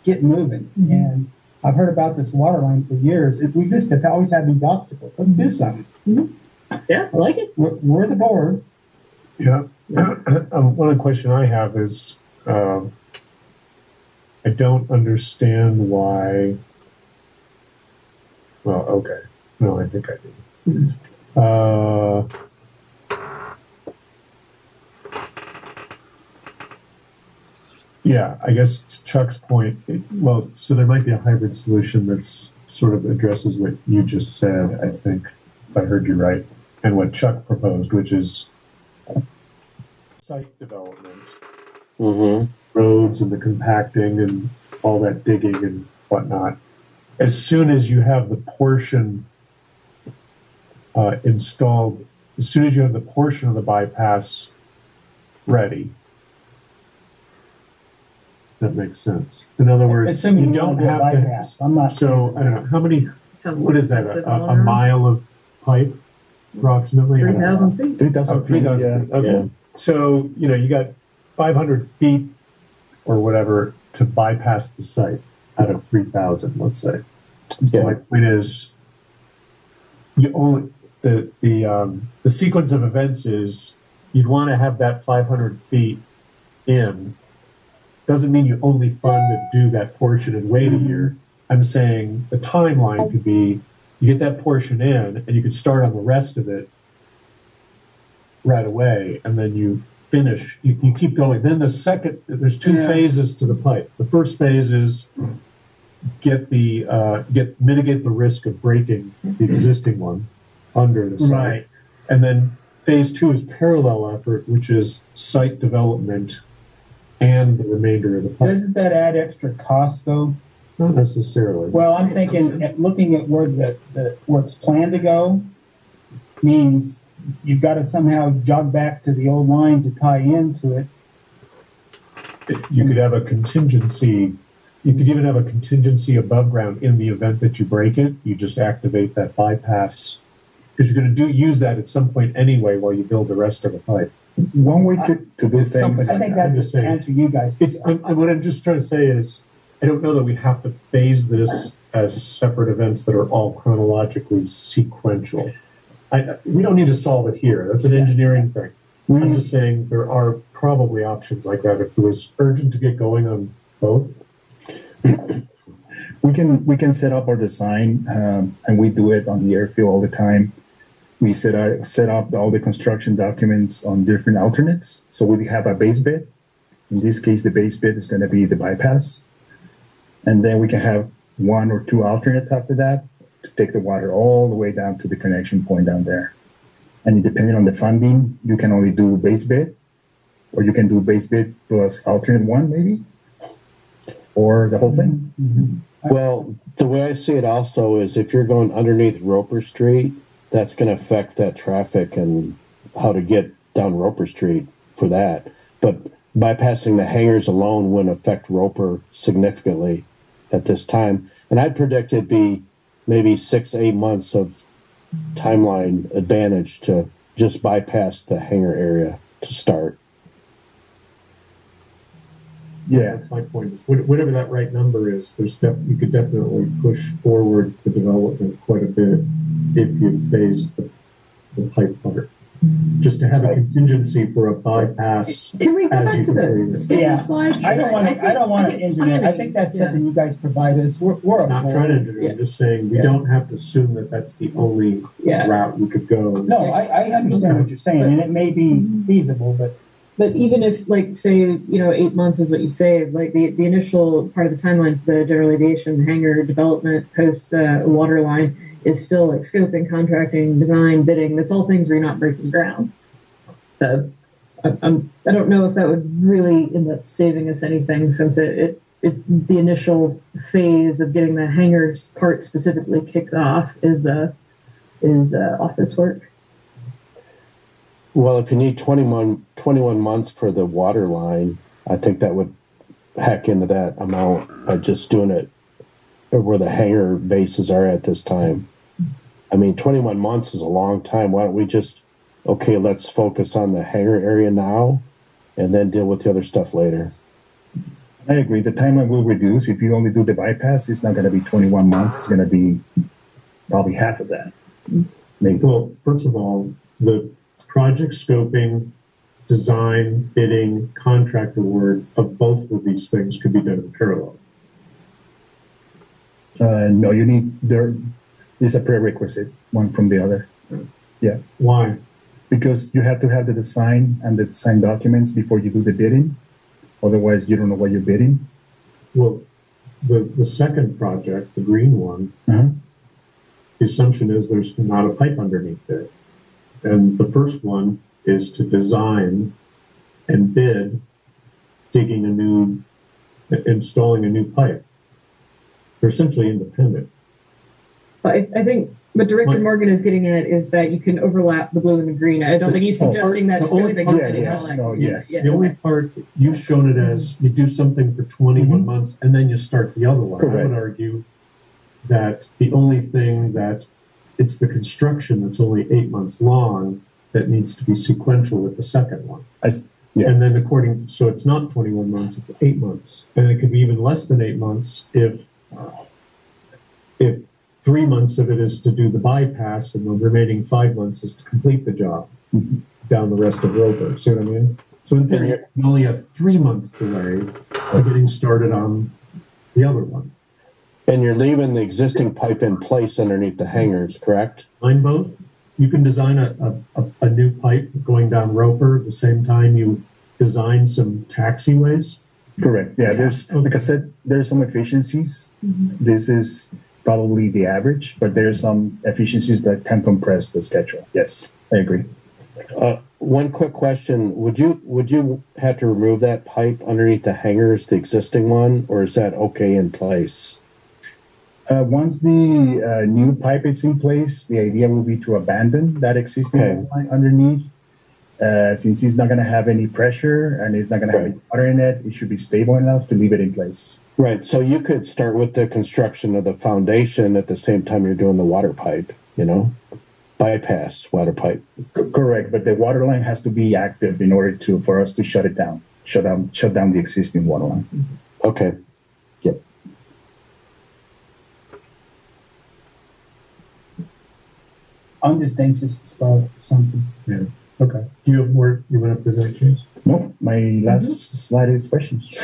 get moving, and I've heard about this water line for years. We just have always had these obstacles. Let's do something. Yeah, I like it. We're the board. Yeah. One question I have is, I don't understand why. Well, okay. No, I think I do. Yeah, I guess to Chuck's point, so there might be a hybrid solution that's sort of addresses what you just said, I think, if I heard you right, and what Chuck proposed, which is site development, roads and the compacting and all that digging and whatnot. As soon as you have the portion installed, as soon as you have the portion of the bypass ready, that makes sense. In other words, Assuming you don't do a have bypass. to. I'm not. So I don't know how many. Sounds What is that? expensive A all around. mile of pipe, approximately. 3,000 feet. 3,000 feet, 3,000 yeah. feet. Okay. Yeah. So you got 500 feet or whatever to bypass the site out of 3,000, let's say. Yeah. My point is, you only the sequence of events is you'd want to have that 500 feet in. Doesn't mean you only fund to do that portion and wait a year. I'm saying the timeline could be you get that portion in and you could start on the rest of it right away, and then you finish. You keep going. Then the second, there's two phases to the pipe. The first phase is mitigate the risk of breaking the existing one under the site. Right. And then phase 2 is parallel effort, which is site development and the remainder of the pipe. Doesn't that add extra cost though? Not necessarily. Well, I'm thinking, looking at where where it's planned to go means you've got to somehow jog back to the old line to tie into it. You could have a contingency. You could even have a contingency above ground in the event that you break it. You just activate that bypass because you're going to use that at some point anyway while you build the rest of the pipe. One way to do It's something things. I think I'm that's just the saying. answer you guys. What I'm just trying to say is, I don't know that we have to phase this as separate events that are all chronologically sequential. We don't need to solve it here. That's an engineering thing. I'm just saying there are probably options like that if it was urgent to get going on both. We can set up our design, and we do it on the airfield all the time. We set up all the construction documents on different alternates. So we have a base bid. In this case, the base bid is going to be the bypass. And then we can have one or two alternates after that to take the water all the way down to the connection point down there. And depending on the funding, you can only do base bid, or you can do base bid plus alternate one maybe, or the whole thing. Mm-hmm. Well, the way I see it also is if you're going underneath Roper Street, that's going to affect that traffic and how to get down Roper Street for that. But bypassing the hangars alone wouldn't affect Roper significantly at this time. And I'd predict it'd be maybe 6 to 8 months of timeline advantage to just bypass the hangar area to start. Yeah. That's my point. Is whatever that right number is, you could definitely push forward the development quite a bit if you phase the pipe part. Just to have a contingency for a bypass. Can we go as back you to the complete it. schedule slide? I don't want to engineer. I think that's something you guys provide us. We're I'm not trying to engineer. I'm just saying we don't have to assume that that's the only route we could go. No, I understand what you're saying, and it may be feasible, But even if, like, say, 8 months is what you say, like the initial part of the timeline for the general aviation hangar development post water line is still like scoping, contracting, design, bidding. That's all things where you're not breaking ground. So I don't know if that would really end up saving us anything, since the initial phase of getting the hangars part specifically kicked off is office work. Well, if you need 21 months for the water line, I think that would hack into that amount by just doing it where the hangar bases are at this time. I mean, 21 months is a long time. Why don't we just, let's focus on the hangar area now and then deal with the other stuff later. I agree. The timeline will reduce. If you only do the bypass, it's not going to be 21 months. It's going to be probably half of that. Maybe. Well, first of all, the project scoping, design, bidding, contract award of both of these things could be done in parallel. No, there is a prerequisite, one from the other. Yeah. Why? Because you have to have the design and the design documents before you do the bidding. Otherwise, you don't know what you're bidding. Well, the second project, the green one, the assumption is there's not a pipe underneath it. And the first one is to design and bid digging a new installing a new pipe. They're essentially independent. But I think what Director Morgan is getting at is that you can overlap the blue and the green. I don't think he's suggesting that the only Skype part- getting yes, all that. no, yes. Yeah. The only part, you've shown it as you do something for 21 months and then you start the other one. I Correct. would argue that the only thing that it's the construction that's only 8 months long that needs to be sequential with the second one. Yeah. And then so it's not 21 months, it's 8 months. And it could be even less than 8 months if 3 months of it is to do the bypass and the remaining 5 months is to complete the job down the rest of Roper. See what I mean? So in theory, you only have 3 months delay of getting started on the other one. And you're leaving the existing pipe in place underneath the hangars, correct? Design both. You can design a new pipe going down Roper at the same time you design some taxiways. Correct. Yeah, there's, like I said, there's some efficiencies. This is probably the average, but there's some efficiencies that can compress the schedule. Yes, I agree. One quick question: Would you have to remove that pipe underneath the hangars, the existing one, or is that okay in place? Once the new pipe is in place, the idea will be to abandon that existing line underneath. Since it's not going to have any pressure and it's not going to have any water in it, it should be stable enough to leave it in place. Right. So you could start with the construction of the foundation at the same time you're doing the water pipe, bypass water pipe. Correct. But the water line has to be active in order for us to shut down the existing water line. Okay. Yeah. I'm just anxious to start something. Yeah. Okay. Do you have more you want to present, James? No, my last slide is questions.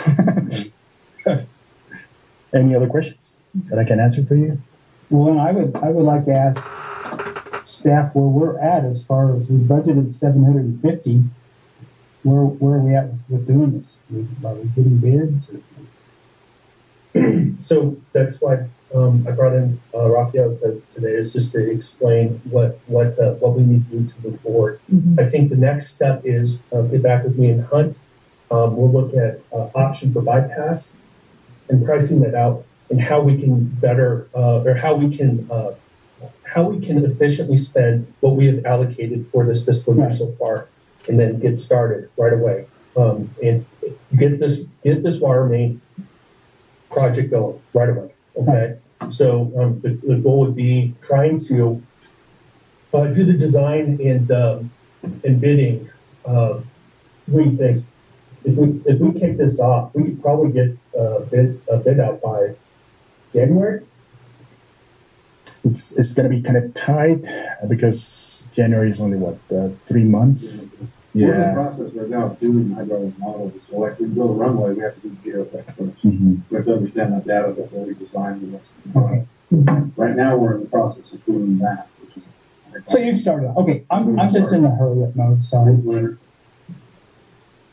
Any other questions that I can answer for you? Well, and I would like to ask staff where we're at as far as we budgeted 750. Where are we at with doing this? Are we getting bids? So that's why I brought in Rafael today, is just to explain what we need to do to move forward. I think the next step is get back with me and Hunt. We'll look at option for bypass and pricing that out, and how we can better how we can efficiently spend what we have allocated for this fiscal year so far, and then get started right away and get this water main project going right away. Okay, so the goal would be trying to do the design and bidding. What do you think? If we kick this off, we could probably get a bid out by January. It's going to be kind of tight because January is only 3 months. We're in the process right now of doing hydraulic models. So like we build a runway, we have to do geotech first. We have to understand that data before we design the rest of the product. Right now we're in the process of doing that, which is. So you started. Okay, I'm just in a hurry up mode. Sorry.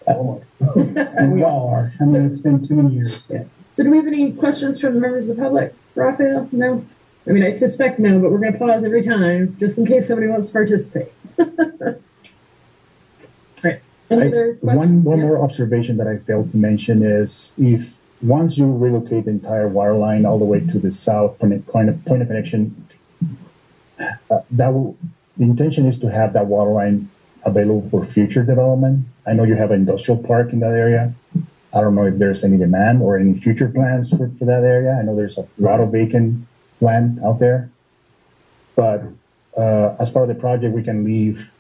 And we all are. I mean, it's been too many years. Yeah. So do we have any questions from the members of the public? Rafael? No? I mean, I suspect no, but we're going to pause every time just in case somebody wants to participate. Right. One more observation that I failed to mention is if once you relocate the entire wire line all the way to the south point of connection, the intention is to have that water line available for future development. I know you have an industrial park in that area. I don't know if there's any demand or any future plans for that area. I know there's a lot of vacant land out there. But as part of the project, we can leave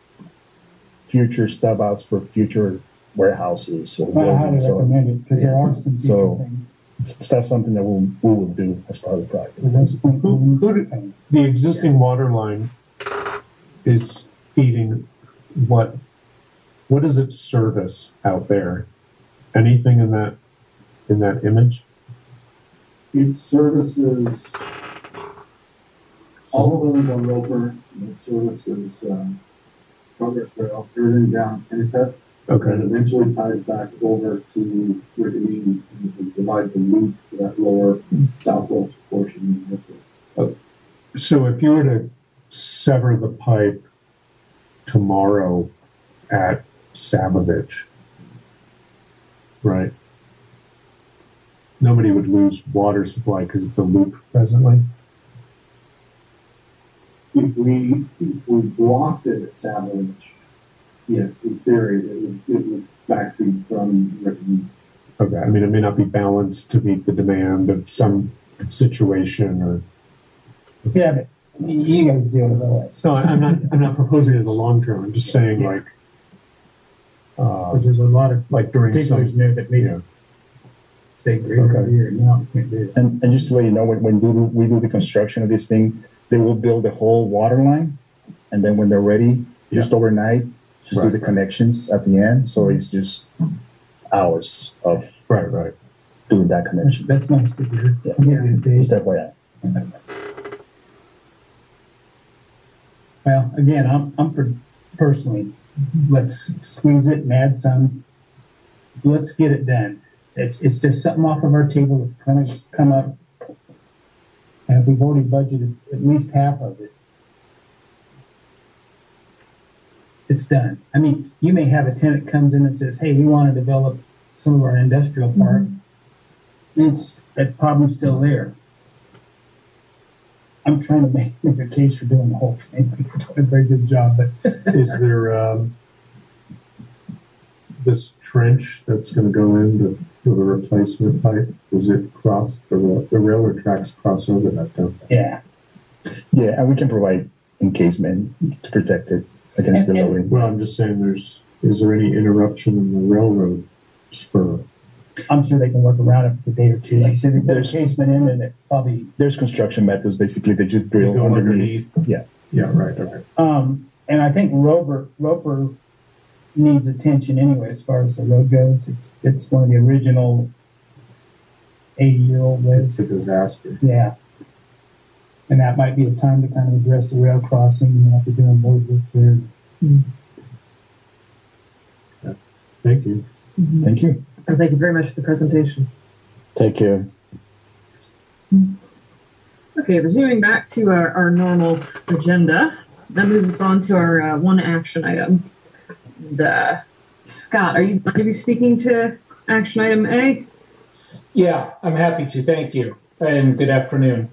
future stub outs for future warehouses or I highly buildings. recommend it because there are some future things. That's something that we will do as part of the project. The existing water line is feeding what does it service out there? Anything in that image? It services all of buildings on Roper. It services Progress Trail, everything down Kennecott. Okay. And eventually ties back over to Rickety and provides a loop for that lower southwest portion. So if you were to sever the pipe tomorrow at Savovich, right? nobody would lose water supply because it's a loop presently. If we blocked it at Savage, yes, in theory, it would backfeed from Rickman. Okay, I mean, it may not be balanced to meet the demand of some situation or. Yeah, but you guys deal with all that. No, I'm not proposing it in the long term. I'm just saying like, Because there's a lot of like during particulars some, in there that maybe yeah. say greater Okay. here, no, we can't do it. And just to let you know, when we do the construction of this thing, they will build the whole water line, and then when they're ready, just overnight, just do Right, the right. connections at the end. So it's just hours of Right. doing that connection. That's nice to hear. Yeah. Yeah. Just FYI. Well, again, I'm for personally, let's squeeze it and add some. Let's get it done. It's just something off of our table that's gonna come up. And if we've already budgeted at least half of it, it's done. I mean, you may have a tenant comes in and says, hey, we want to develop some of our industrial park. It's probably still there. I'm trying to make a case for doing the whole thing. You're doing a very good job, but Is there this trench that's going to go into the replacement pipe? Does it cross the railroad tracks cross over that? Don't they? yeah. Yeah, and we can provide encasement to protect it against the And- loading. Well, I'm just saying, is there any interruption in the railroad spur? I'm sure they can work around it if it's a day or two. Like I said, they put a There's- casement in and it probably, There's construction methods, basically, they just drill Go underneath. Yeah. Yeah, right. Okay. and I think Roper needs attention anyway, as far as the road goes. It's one of the original 80-year-old roads. It's a disaster. Yeah. And that might be a time to kind of address the rail crossing, after doing road work there. Thank you. Thank you. And thank you very much for the presentation. Thank you. Okay, resuming back to our normal agenda, that moves us on to our one action item. Scott, are you going to be speaking to action item A? Yeah, I'm happy to. Thank you. And good afternoon.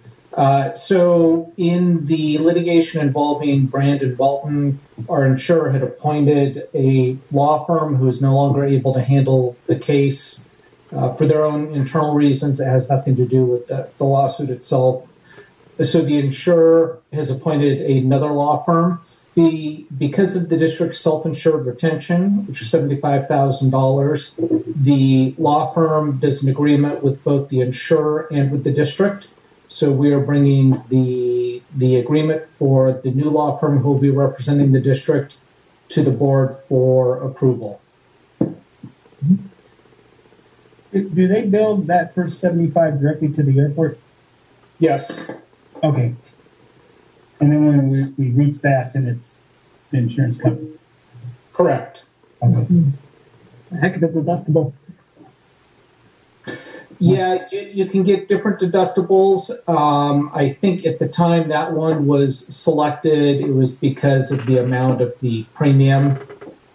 So in the litigation involving Brandon Walton, our insurer had appointed a law firm who is no longer able to handle the case for their own internal reasons. It has nothing to do with the lawsuit itself. So the insurer has appointed another law firm. Because of the district's self-insured retention, which is $75,000, the law firm does an agreement with both the insurer and with the district. So we are bringing the agreement for the new law firm who will be representing the district to the board for approval. Do they build that first 75 directly to the airport? Yes. Okay. And then when we reach that, then it's the insurance company. Correct. Okay. It's a heck of a deductible. Yeah, you can get different deductibles. I think at the time that one was selected, it was because of the amount of the premium.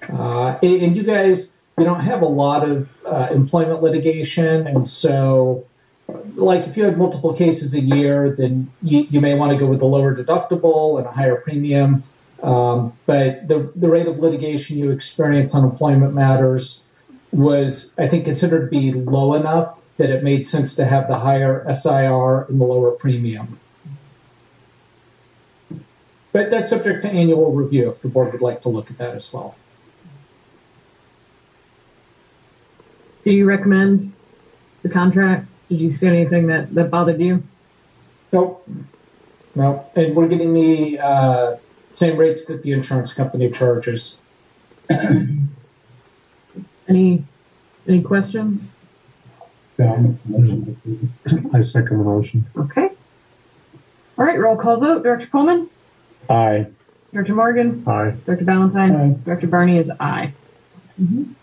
And you guys, you don't have a lot of employment litigation, and so like if you had multiple cases a year, then you may want to go with the lower deductible and a higher premium. But the rate of litigation you experience on employment matters was, I think, considered to be low enough that it made sense to have the higher SIR and the lower premium. But that's subject to annual review if the board would like to look at that as well. Do you recommend the contract? Did you see anything that bothered you? Nope. No. And we're getting the same rates that the insurance company charges. Any questions? I second the motion. Okay. All right, roll call vote. Director Coleman? Aye. Director Morgan? Aye. Director Ballantyne? Aye. Director Barney is aye. And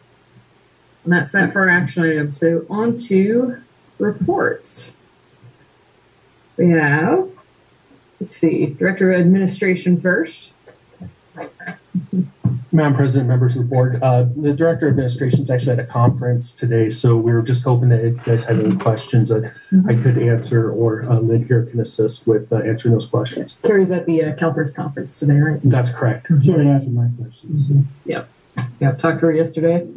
that's that for our action items. So on to reports. We have, let's see, Director of Administration first. Madam President, members of the board, the Director of Administration is actually at a conference today, so we were just hoping that if you guys had any questions that I could answer, or Lynn here can assist with answering those questions. Carrie's at the CalPERS conference today, right? That's correct. She already answered my questions. Yeah, talked to her yesterday.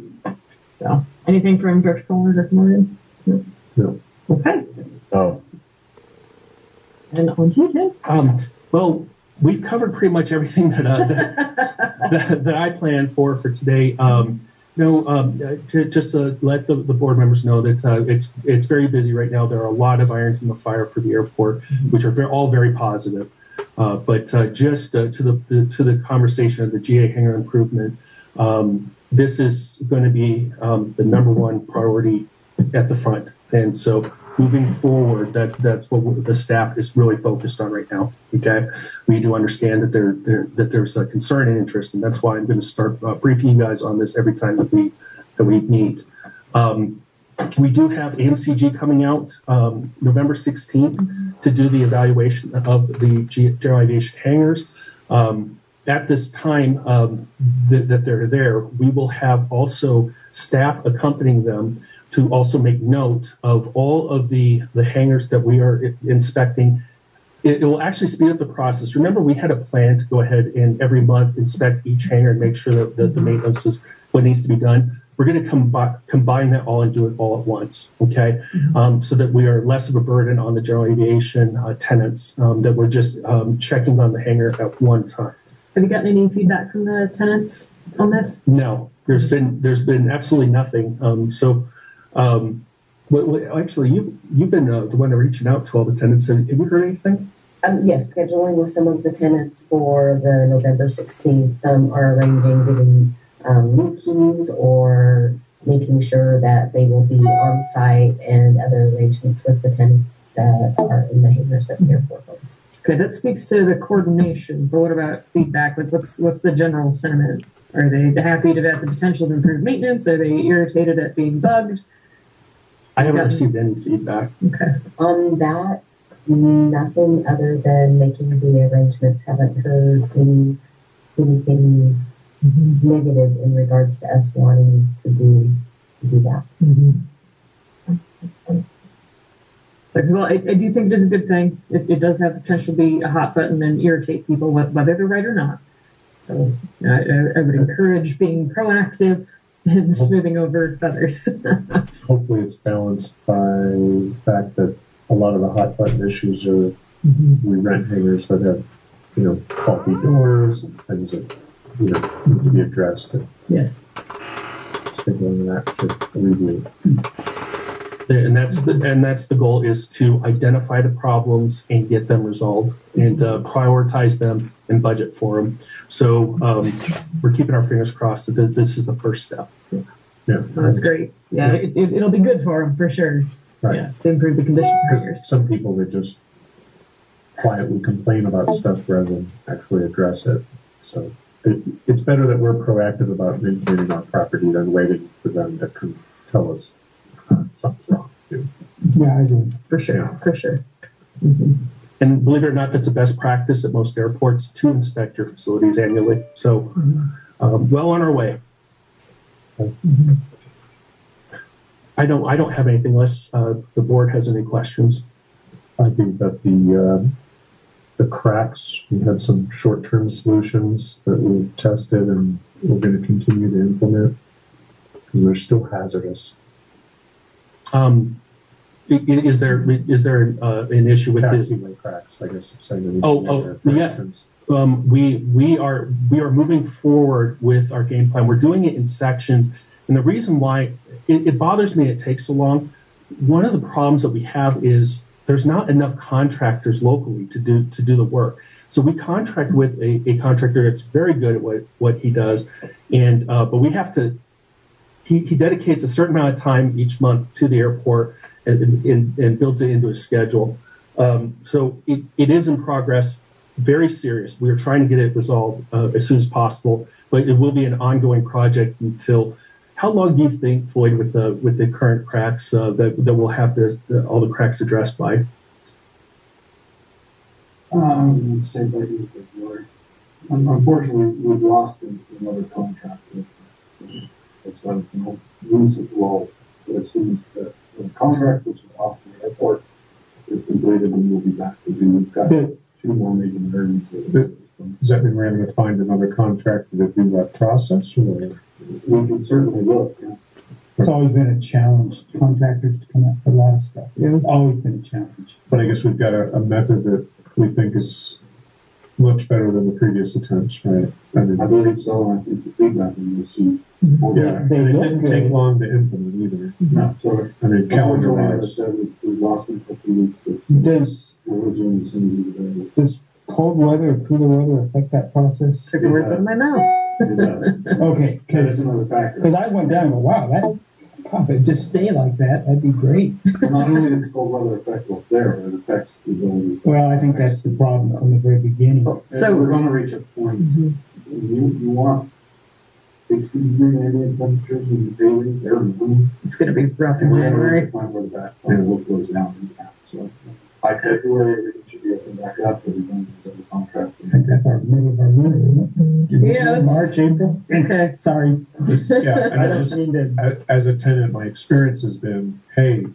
So, anything from Director Collins or Morgan? No. Okay, Oh, and on to you, Tim. Well, we've covered pretty much everything that I planned for today. Just to let the board members know that it's very busy right now. There are a lot of irons in the fire for the airport, which are all very positive. But just to the conversation of the GA hangar improvement, this is going to be the number one priority at the front, and so moving forward, that's what the staff is really focused on right now. Okay, we do understand that there's a concern and interest, and that's why I'm going to start briefing you guys on this every time that we meet. We do have AMCG coming out November 16th to do the evaluation of the general aviation hangars. At this time that they're there, we will have also staff accompanying them to also make note of all of the hangars that we are inspecting. It will actually speed up the process. Remember, we had a plan to go ahead and every month inspect each hangar and make sure that the maintenance is what needs to be done. We're going to combine that all and do it all at once, okay? So that we are less of a burden on the general aviation tenants, that we're just checking on the hangar at one time. Have you gotten any feedback from the tenants on this? No, there's been absolutely nothing. Well, actually, you've been the one reaching out to all the tenants. Have you heard anything? Yes, scheduling with some of the tenants for the November 16th. Some are arranging getting new keys or making sure that they will be on site, and other arrangements with the tenants that are in the hangars that the airport owns. Okay, that speaks to the coordination, but what about feedback? Like, what's the general sentiment? Are they happy about the potential to improve maintenance? Are they irritated at being bugged? I haven't received any feedback. Okay. On that, nothing other than making the arrangements. Haven't heard anything negative in regards to us wanting to do that. So, well, I do think it is a good thing. It does have the potential to be a hot button and irritate people, whether they're right or not. So I would encourage being proactive and smoothing over others. Hopefully it's balanced by the fact that a lot of the hot button issues are we rent hangars that have, faulty doors and things that, need to be addressed. And yes. scheduling that should alleviate. And that's the goal, is to identify the problems and get them resolved and prioritize them and budget for them. So we're keeping our fingers crossed that this is the first step. Yeah, that's great. Yeah, it'll be good for them for sure. Right. Yeah, to improve the condition for hangars. Some people that just quietly complain about stuff rather than actually address it. So it's better that we're proactive about maintaining our property than waiting for them to come tell us something's wrong. Yeah, I do. For sure, for sure. And believe it or not, that's a best practice at most airports to inspect your facilities annually. So well on our way. I don't have anything unless the board has any questions. I think that the cracks, we had some short-term solutions that we tested and we're going to continue to implement because they're still hazardous. Is there an issue with this? Taxiway cracks, I guess I'm saying. For instance. We are moving forward with our game plan. We're doing it in sections, and the reason why it bothers me it takes so long. One of the problems that we have is there's not enough contractors locally to do the work. So we contract with a contractor that's very good at what he does, and but we have to. He dedicates a certain amount of time each month to the airport and builds it into his schedule. So it is in progress, very serious. We are trying to get it resolved as soon as possible, but it will be an ongoing project until. How long do you think, Floyd, with the current cracks that we'll have all the cracks addressed by? I would say by the end of February. Unfortunately, we've lost another contract. It's a recent role. As soon as the contract, which is off the airport, is completed, and we'll be back to do. We've got 2 more major emergencies. Does that mean we're going to find another contractor to do that process? Or? We can certainly look. Yeah. It's always been a challenge, contractors to come up for a lot of stuff. It's always been a challenge. But I guess we've got a method that we think is much better than the previous attempts, right? I mean, I believe so, and I think the feedback we received. yeah, and it didn't take long to implement either. No, so it's, I mean, calendar as I wise. said, we've lost them for 2 weeks, but Does we'll resume as soon as we're available. does cold weather or cooler weather affect that process? Took the words out of my mouth. It does. Okay, That's another factor. I went down and go, wow, that if it just stay like that, that'd be great. Well, not only does cold weather affect what's there, it affects the ability. Well, I think that's the problem from the very beginning. So- we're going to reach a point. You want 60-degree ambient temperatures in the daily, they're moving. It's going to be rough in And we're going to January. reach a point where the back plan look goes down and down. So by February, everything should be open back up. We'll be going to the contract. I think that's our middle of our winter, isn't it? Yeah, that's- March, April. Okay. Sorry. Yeah, and I I don't just, mean to. as a tenant, my experience has been, hey,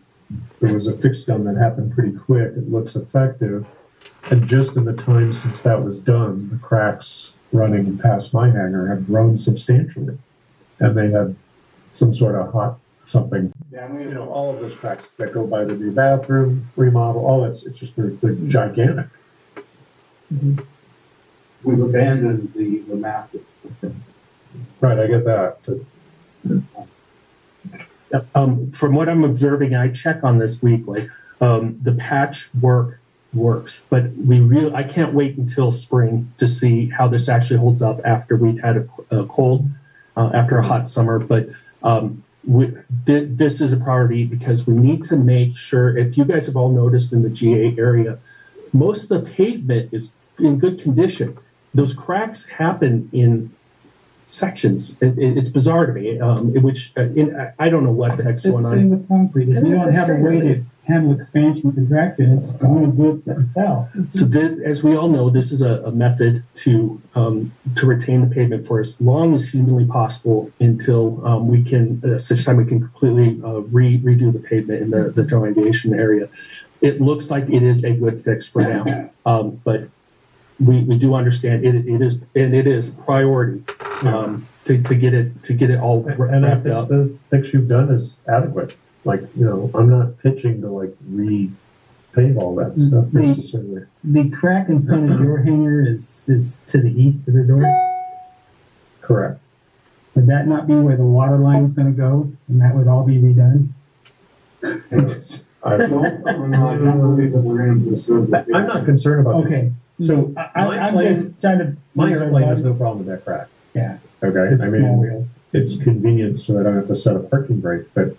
there was a fix done that happened pretty quick. It looks effective. And just in the time since that was done, the cracks running past my hangar have grown substantially. And they have some sort of hot something. Yeah, You know, all of those cracks that go by the new bathroom, remodel, all that's, it's just, they're gigantic. we've abandoned the master. Right, I get that. But From what I'm observing, I check on this weekly. The patch work works, but I can't wait until spring to see how this actually holds up after we've had a cold, after a hot summer. But this is a priority because we need to make sure, if you guys have all noticed in the GA area, most of the pavement is in good condition. Those cracks happen in sections. It's bizarre to me, I don't know what the heck's It's going the on. same with concrete. If you don't have a way to handle expansion and contraction, it's going to do it itself. So as we all know, this is a method to retain the pavement for as long as humanly possible until we can, such time we can completely redo the pavement in the general aviation area. It looks like it is a good fix for now, but we do understand it is a priority to get it all and I wrapped think up. the fix you've done is adequate. Like, you know, I'm not pitching to like repave all that stuff necessarily. The crack in front of your hangar is to the east of the door. Correct. Would that not be where the water line is going to go, and that would all be redone? I don't believe that we're going to disturb the I'm not concerned about that. Okay, So I'm just trying to. my airplane has no problem with that crack. Yeah, Okay. it's I small mean, wheels. it's convenient so I don't have to set a parking brake, but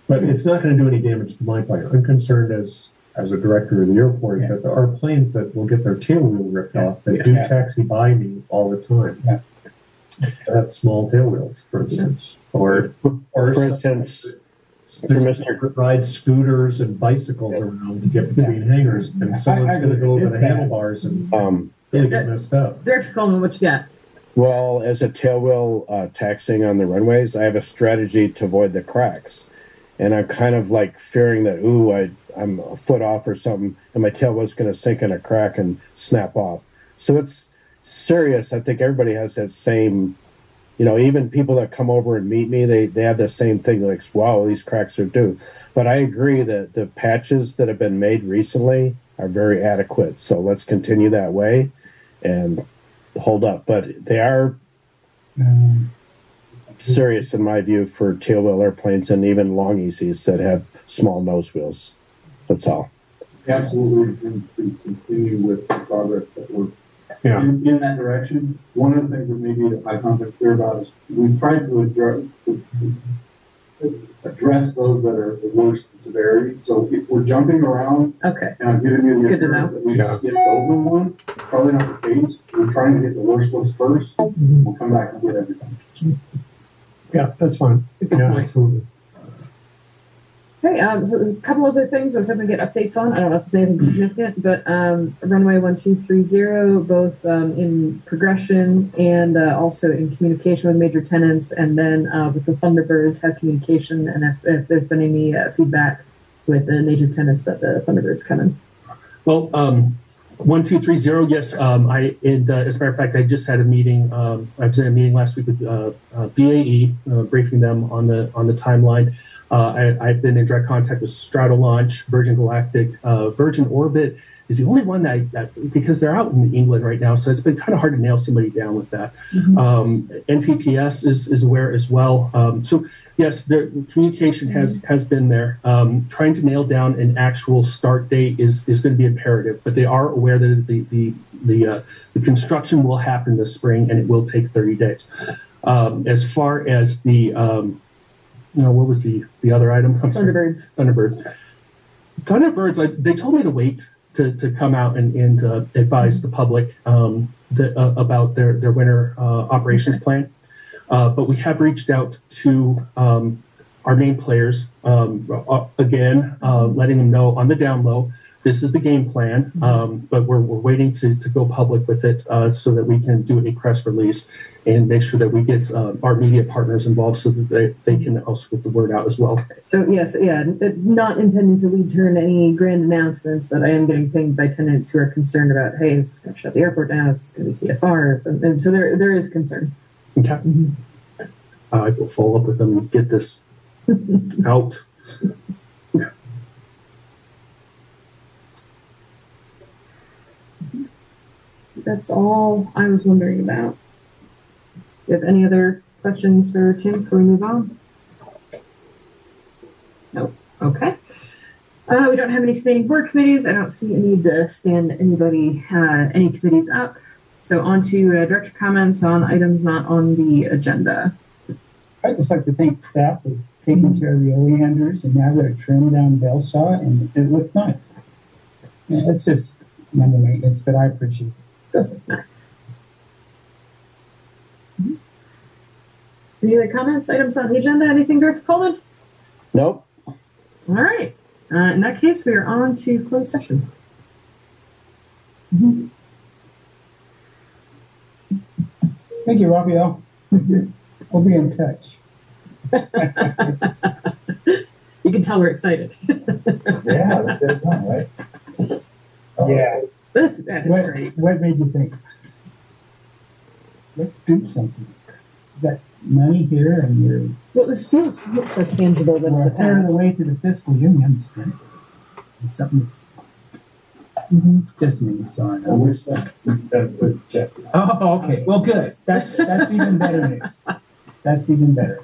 it's not going to do any damage to my plane. I'm concerned as a director of the airport that there are planes that will get their tail wheel ripped off that do taxi by me all the time. Yeah. That's small tail wheels, for instance, or For instance, for Mr. ride scooters and bicycles around to get between hangars, and someone's going to go over It's the bad. handlebars and really get messed up. Director Coleman, what you got? Well, as a tailwheel taxiing on the runways, I have a strategy to avoid the cracks. And I'm kind of like fearing that, I'm a foot off or something, and my tailwheel's going to sink in a crack and snap off. So it's serious. I think everybody has that same, even people that come over and meet me, they have the same thing, like, wow, these cracks are due. But I agree that the patches that have been made recently are very adequate. So let's continue that way and hold up. But they are serious, in my view, for tailwheel airplanes and even long ECs that have small nose wheels. That's all. Absolutely, and to continue with the progress that we're Yeah. in that direction. One of the things that maybe I contact clear about is we've tried to address those that are the worst in severity. So if we're jumping around, Okay. and I'm giving you It's the good to assurance know. that we skipped over one, probably not the case. We're trying to get the worst ones first. We'll come back and get everything. Yeah, that's fine. Good Yeah, point. absolutely. Okay, so there's a couple other things I was hoping to get updates on. I don't know if it's anything significant, but runway 1230, both in progression and also in communication with major tenants, and then with the Thunderbirds have communication, and if there's been any feedback with the major tenants that the Thunderbirds come in. Well, 1230, yes. As a matter of fact, I just had a meeting. I was in a meeting last week with BAE, briefing them on the timeline. I've been in direct contact with Stratolaunch, Virgin Galactic. Virgin Orbit is the only one that because they're out in England right now, so it's been kind of hard to nail somebody down with that. NTPS is aware as well. So yes, the communication has been there. Trying to nail down an actual start date is going to be imperative, but they are aware that the construction will happen this spring and it will take 30 days. As far as the what was the other item? Thunderbirds. Thunderbirds. They told me to wait to come out and advise the public about their winter operations plan. But we have reached out to our main players again, letting them know on the down low, this is the game plan, but we're waiting to go public with it so that we can do a press release and make sure that we get our media partners involved so that they can also get the word out as well. So yes, not intending to lead turn any grand announcements, but I am getting pinged by tenants who are concerned about, hey, it's going to shut the airport down, it's going to be TFRs, and so there is concern. Okay. I will follow up with them and get this out. Yeah. That's all I was wondering about. Do you have any other questions for Tim before we move on? No. Okay. We don't have any standing board committees. I don't see a need to stand any committees up. So on to director comments on items not on the agenda. I'd just like to thank staff for taking care of the oleanders, and now they're trimmed down bell saw, and it looks nice. Yeah, it's just minor maintenance, but I appreciate it. Does look nice. Any other comments, items on the agenda? Anything, Director Coleman? Nope. All right. In that case, we are on to closed session. Thank you, Raphael. We'll be in touch. You can tell we're excited. Yeah, let's get it done, right? Yeah. That is great. What made you think, let's do something? You got money here, and you're Well, this feels much more tangible than a the third of past. the way to the fiscal union. It's something that's just me, so I know. wish that would check. Oh, okay. Well, good. That's even better news. That's even better.